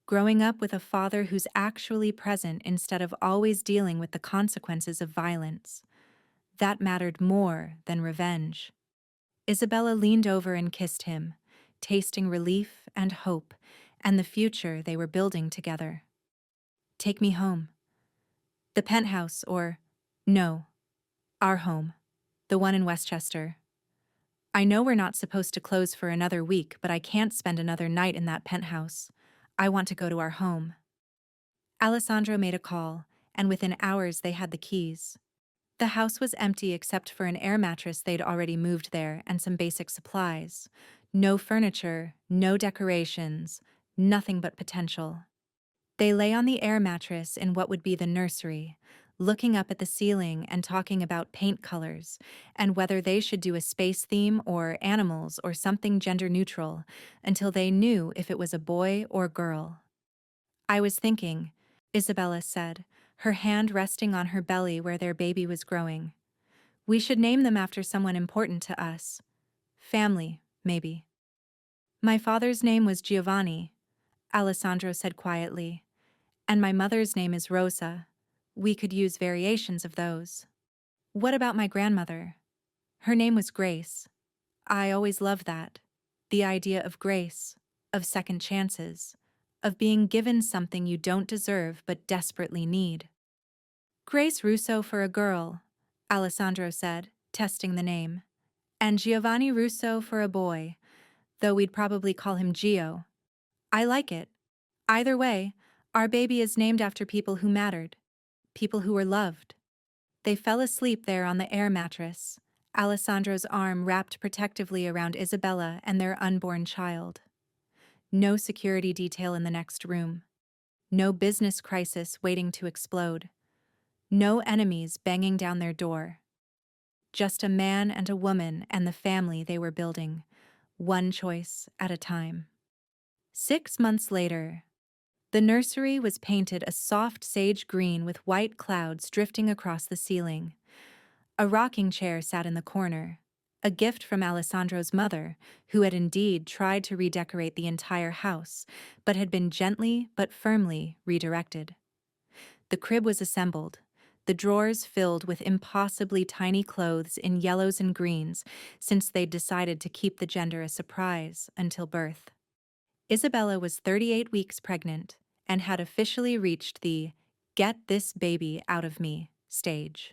Speaker 1: growing up with a father who's actually present instead of always dealing with the consequences of violence. That mattered more than revenge. Isabella leaned over and kissed him, tasting relief and hope and the future they were building together. Take me home. The penthouse, or, no, our home, the one in Westchester. I know we're not supposed to close for another week, but I can't spend another night in that penthouse. I want to go to our home. Alessandro made a call, and within hours they had the keys. The house was empty except for an air mattress they'd already moved there and some basic supplies. No furniture, no decorations, nothing but potential. They lay on the air mattress in what would be the nursery, looking up at the ceiling and talking about paint colors and whether they should do a space theme or animals or something gender neutral until they knew if it was a boy or girl. I was thinking, Isabella said, her hand resting on her belly where their baby was growing. We should name them after someone important to us. Family, maybe. My father's name was Giovanni, Alessandro said quietly, and my mother's name is Rosa. We could use variations of those. What about my grandmother? Her name was Grace. I always loved that. The idea of grace, of second chances, of being given something you don't deserve but desperately need. Grace Russo for a girl, Alessandro said, testing the name. And Giovanni Russo for a boy, though we'd probably call him Gio. I like it. Either way, our baby is named after people who mattered, people who were loved. They fell asleep there on the air mattress, Alessandro's arm wrapped protectively around Isabella and their unborn child. No security detail in the next room. No business crisis waiting to explode. No enemies banging down their door. Just a man and a woman and the family they were building, one choice at a time. 6 months later, the nursery was painted a soft sage green with white clouds drifting across the ceiling. A rocking chair sat in the corner, a gift from Alessandro's mother, who had indeed tried to redecorate the entire house, but had been gently but firmly redirected. The crib was assembled, the drawers filled with impossibly tiny clothes in yellows and greens, since they'd decided to keep the gender a surprise until birth. Isabella was 38 weeks pregnant and had officially reached the "get this baby out of me" stage.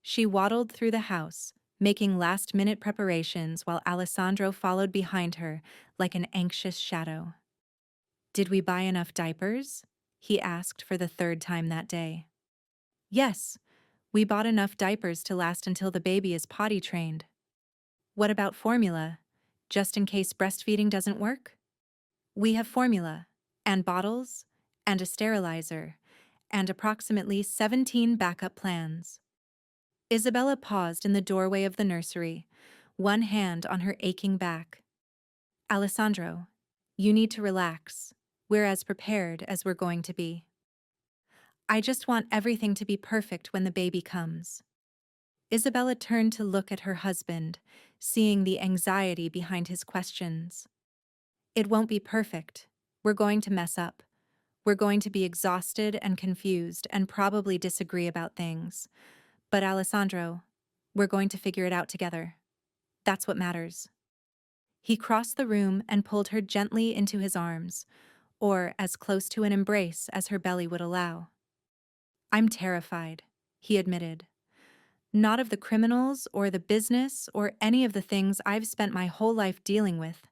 Speaker 1: She waddled through the house, making last-minute preparations while Alessandro followed behind her like an anxious shadow. "Did we buy enough diapers?" he asked for the third time that day. "Yes, we bought enough diapers to last until the baby is potty trained." "What about formula, just in case breastfeeding doesn't work?" "We have formula, and bottles, and a sterilizer, and approximately 17 backup plans." Isabella paused in the doorway of the nursery, one hand on her aching back. "Alessandro, you need to relax. We're as prepared as we're going to be. I just want everything to be perfect when the baby comes." Isabella turned to look at her husband, seeing the anxiety behind his questions. "It won't be perfect. We're going to mess up. We're going to be exhausted and confused and probably disagree about things. But Alessandro, we're going to figure it out together. That's what matters." He crossed the room and pulled her gently into his arms, or as close to an embrace as her belly would allow. "I'm terrified," he admitted. "Not of the criminals or the business or any of the things I've spent my whole life dealing with.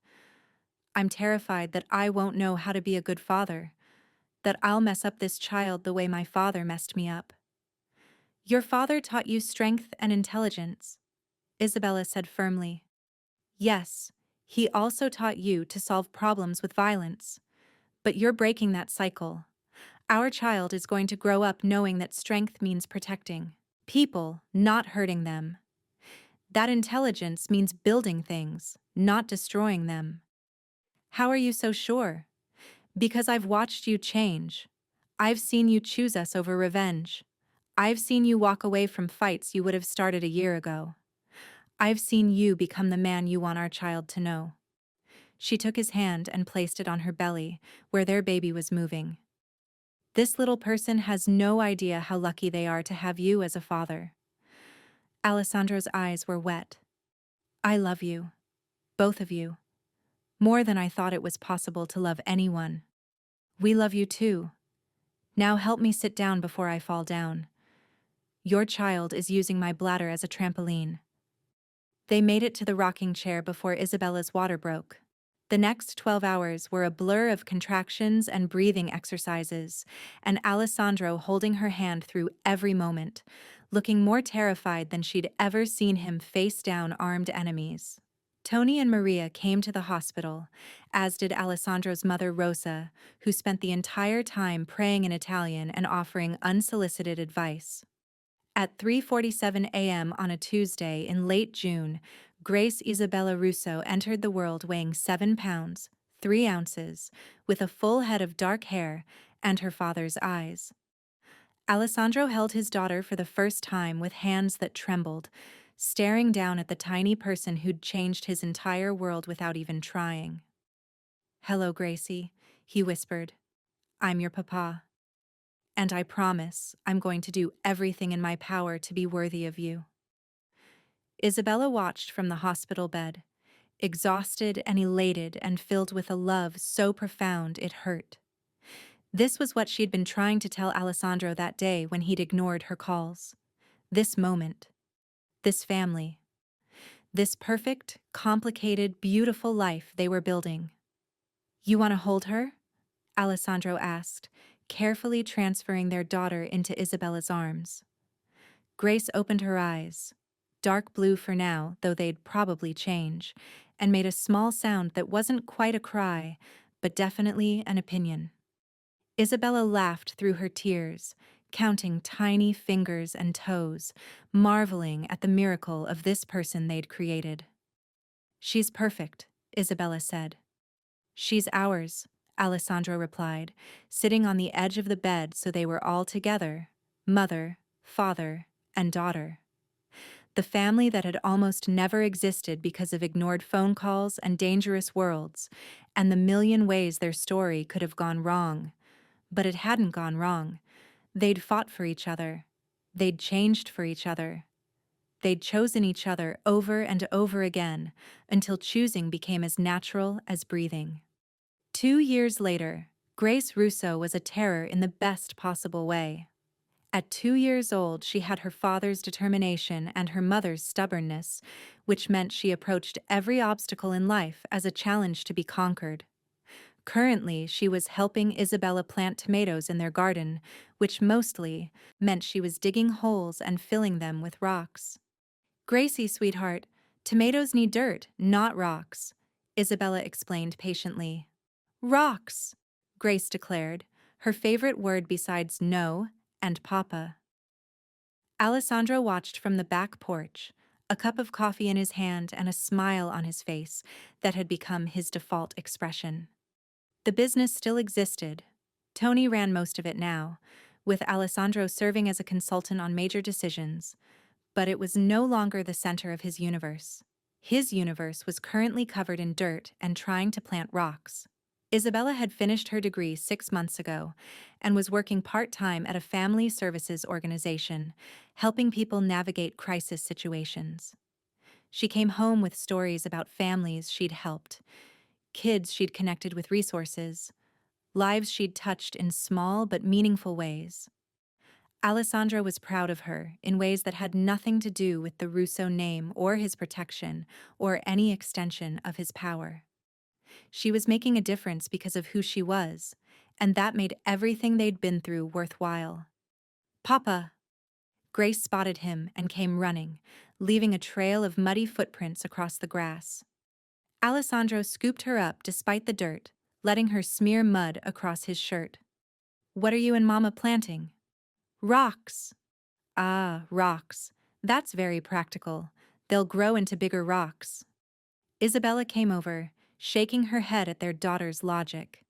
Speaker 1: I'm terrified that I won't know how to be a good father, that I'll mess up this child the way my father messed me up." "Your father taught you strength and intelligence," Isabella said firmly. "Yes, he also taught you to solve problems with violence. But you're breaking that cycle. Our child is going to grow up knowing that strength means protecting people, not hurting them. That intelligence means building things, not destroying them." "How are you so sure?" "Because I've watched you change. I've seen you choose us over revenge. I've seen you walk away from fights you would have started a year ago. I've seen you become the man you want our child to know." She took his hand and placed it on her belly, where their baby was moving. "This little person has no idea how lucky they are to have you as a father." Alessandro's eyes were wet. "I love you, both of you, more than I thought it was possible to love anyone." "We love you too. Now help me sit down before I fall down. Your child is using my bladder as a trampoline." They made it to the rocking chair before Isabella's water broke. The next 12 hours were a blur of contractions and breathing exercises, and Alessandro holding her hand through every moment, looking more terrified than she'd ever seen him face down armed enemies. Tony and Maria came to the hospital, as did Alessandro's mother Rosa, who spent the entire time praying in Italian and offering unsolicited advice. At 3:47 a.m. on a Tuesday in late June, Grace Isabella Russo entered the world weighing 7 pounds, 3 ounces, with a full head of dark hair and her father's eyes. Alessandro held his daughter for the first time with hands that trembled, staring down at the tiny person who'd changed his entire world without even trying. "Hello, Gracie," he whispered. "I'm your papa. And I promise I'm going to do everything in my power to be worthy of you." Isabella watched from the hospital bed, exhausted and elated and filled with a love so profound it hurt. This was what she'd been trying to tell Alessandro that day when he'd ignored her calls. This moment, this family, this perfect, complicated, beautiful life they were building. "You want to hold her?" Alessandro asked, carefully transferring their daughter into Isabella's arms. Grace opened her eyes, dark blue for now, though they'd probably change, and made a small sound that wasn't quite a cry, but definitely an opinion. Isabella laughed through her tears, counting tiny fingers and toes, marveling at the miracle of this person they'd created. "She's perfect," Isabella said. "She's ours," Alessandro replied, sitting on the edge of the bed so they were all together, mother, father, and daughter. The family that had almost never existed because of ignored phone calls and dangerous worlds, and the million ways their story could have gone wrong. But it hadn't gone wrong. They'd fought for each other. They'd changed for each other. They'd chosen each other over and over again, until choosing became as natural as breathing. 2 years later, Grace Russo was a terror in the best possible way. At 2 years old, she had her father's determination and her mother's stubbornness, which meant she approached every obstacle in life as a challenge to be conquered. Currently, she was helping Isabella plant tomatoes in their garden, which mostly meant she was digging holes and filling them with rocks. "Gracie, sweetheart, tomatoes need dirt, not rocks," Isabella explained patiently. "Rocks," Grace declared, her favorite word besides no and papa. Alessandro watched from the back porch, a cup of coffee in his hand and a smile on his face that had become his default expression. The business still existed. Tony ran most of it now, with Alessandro serving as a consultant on major decisions, but it was no longer the center of his universe. His universe was currently covered in dirt and trying to plant rocks. Isabella had finished her degree 6 months ago and was working part-time at a family services organization, helping people navigate crisis situations. She came home with stories about families she'd helped, kids she'd connected with resources, lives she'd touched in small but meaningful ways. Alessandro was proud of her in ways that had nothing to do with the Russo name or his protection or any extension of his power. She was making a difference because of who she was, and that made everything they'd been through worthwhile. "Papa!" Grace spotted him and came running, leaving a trail of muddy footprints across the grass. Alessandro scooped her up despite the dirt, letting her smear mud across his shirt. "What are you and Mama planting?" "Rocks." "Ah, rocks. That's very practical. They'll grow into bigger rocks." Isabella came over, shaking her head at their daughter's logic.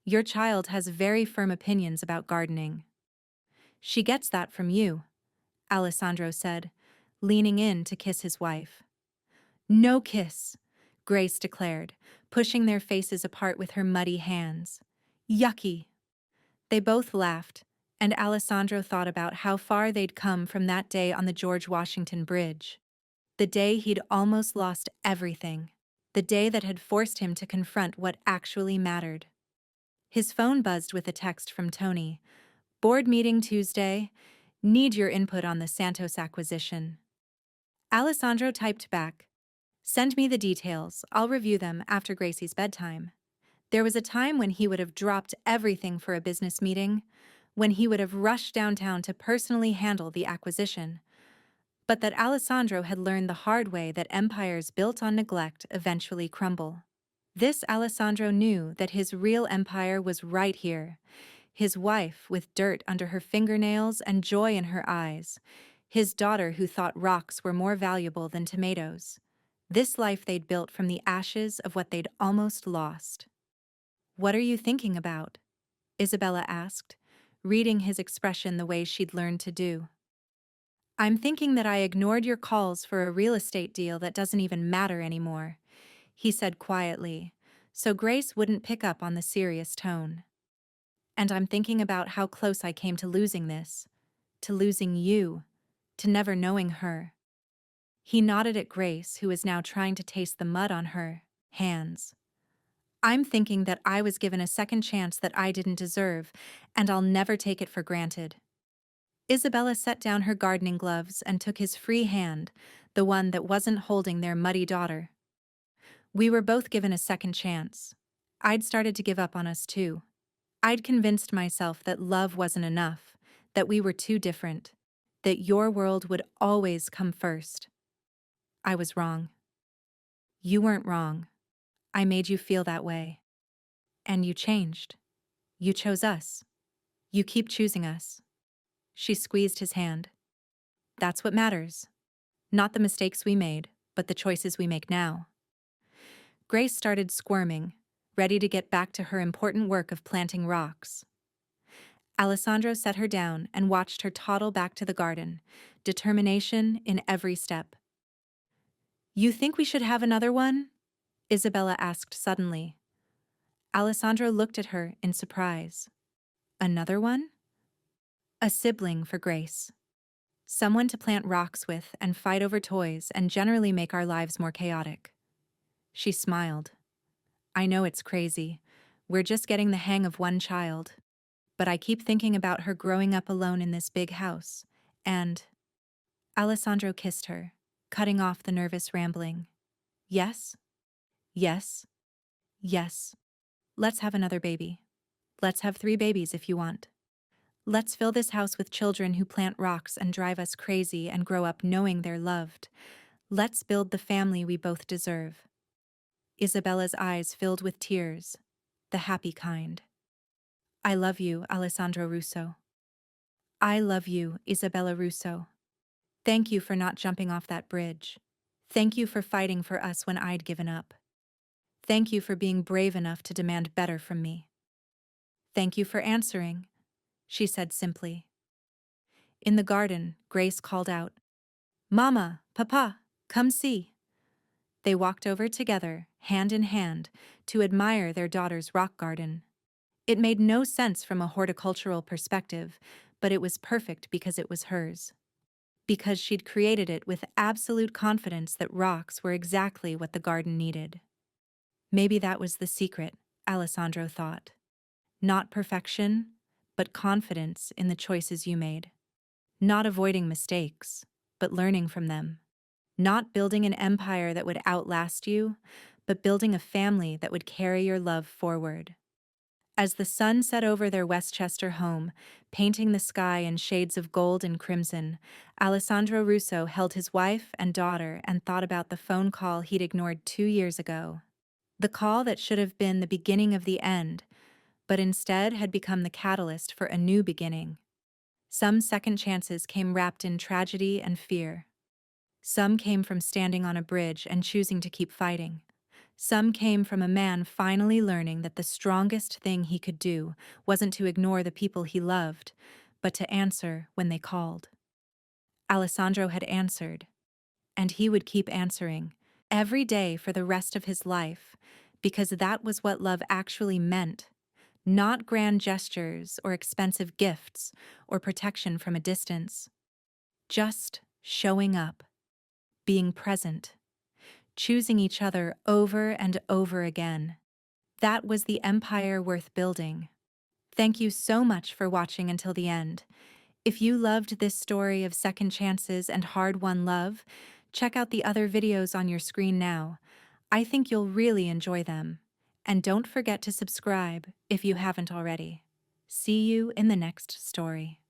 Speaker 1: "Your child has very firm opinions about gardening." "She gets that from you," Alessandro said, leaning in to kiss his wife. "No kiss," Grace declared, pushing their faces apart with her muddy hands. "Yucky." They both laughed, and Alessandro thought about how far they'd come from that day on the George Washington Bridge. The day he'd almost lost everything. The day that had forced him to confront what actually mattered. His phone buzzed with a text from Tony. "Board meeting Tuesday. Need your input on the Santos acquisition." Alessandro typed back, Send me the details. I'll review them after Gracie's bedtime. There was a time when he would have dropped everything for a business meeting, when he would have rushed downtown to personally handle the acquisition, but that Alessandro had learned the hard way that empires built on neglect eventually crumble. This Alessandro knew that his real empire was right here, his wife with dirt under her fingernails and joy in her eyes, his daughter who thought rocks were more valuable than tomatoes. This life they'd built from the ashes of what they'd almost lost. "What are you thinking about?" Isabella asked, reading his expression the way she'd learned to do. "I'm thinking that I ignored your calls for a real estate deal that doesn't even matter anymore," he said quietly, so Grace wouldn't pick up on the serious tone. "And I'm thinking about how close I came to losing this, to losing you, to never knowing her." He nodded at Grace, who was now trying to taste the mud on her hands. "I'm thinking that I was given a second chance that I didn't deserve, and I'll never take it for granted." Isabella set down her gardening gloves and took his free hand, the one that wasn't holding their muddy daughter. "We were both given a second chance. I'd started to give up on us too. I'd convinced myself that love wasn't enough, that we were too different, that your world would always come first. I was wrong. You weren't wrong. I made you feel that way. And you changed. You chose us. You keep choosing us." She squeezed his hand. "That's what matters. Not the mistakes we made, but the choices we make now." Grace started squirming, ready to get back to her important work of planting rocks. Alessandro set her down and watched her toddle back to the garden, determination in every step. "You think we should have another one?" Isabella asked suddenly. Alessandro looked at her in surprise. "Another one?" "A sibling for Grace. Someone to plant rocks with and fight over toys and generally make our lives more chaotic." She smiled. "I know it's crazy. We're just getting the hang of one child. But I keep thinking about her growing up alone in this big house, and—" Alessandro kissed her, cutting off the nervous rambling. "Yes? Yes? Yes. Let's have another baby. Let's have 3 babies if you want. Let's fill this house with children who plant rocks and drive us crazy and grow up knowing they're loved. Let's build the family we both deserve." Isabella's eyes filled with tears, the happy kind. "I love you, Alessandro Russo. I love you, Isabella Russo. Thank you for not jumping off that bridge. Thank you for fighting for us when I'd given up. Thank you for being brave enough to demand better from me. Thank you for answering," she said simply. In the garden, Grace called out, "Mama, Papa, come see." They walked over together, hand in hand, to admire their daughter's rock garden. It made no sense from a horticultural perspective, but it was perfect because it was hers. Because she'd created it with absolute confidence that rocks were exactly what the garden needed. Maybe that was the secret, Alessandro thought. Not perfection, but confidence in the choices you made. Not avoiding mistakes, but learning from them. Not building an empire that would outlast you, but building a family that would carry your love forward. As the sun set over their Westchester home, painting the sky in shades of gold and crimson, Alessandro Russo held his wife and daughter and thought about the phone call he'd ignored 2 years ago. The call that should have been the beginning of the end, but instead had become the catalyst for a new beginning. Some second chances came wrapped in tragedy and fear. Some came from standing on a bridge and choosing to keep fighting. Some came from a man finally learning that the strongest thing he could do wasn't to ignore the people he loved, but to answer when they called. Alessandro had answered, and he would keep answering, every day for the rest of his life, because that was what love actually meant. Not grand gestures or expensive gifts or protection from a distance. Just showing up, being present, choosing each other over and over again. That was the empire worth building. Thank you so much for watching until the end. If you loved this story of second chances and hard-won love, Check out the other videos on your screen now. I think you'll really enjoy them. And don't forget to subscribe if you haven't already. See you in the next story.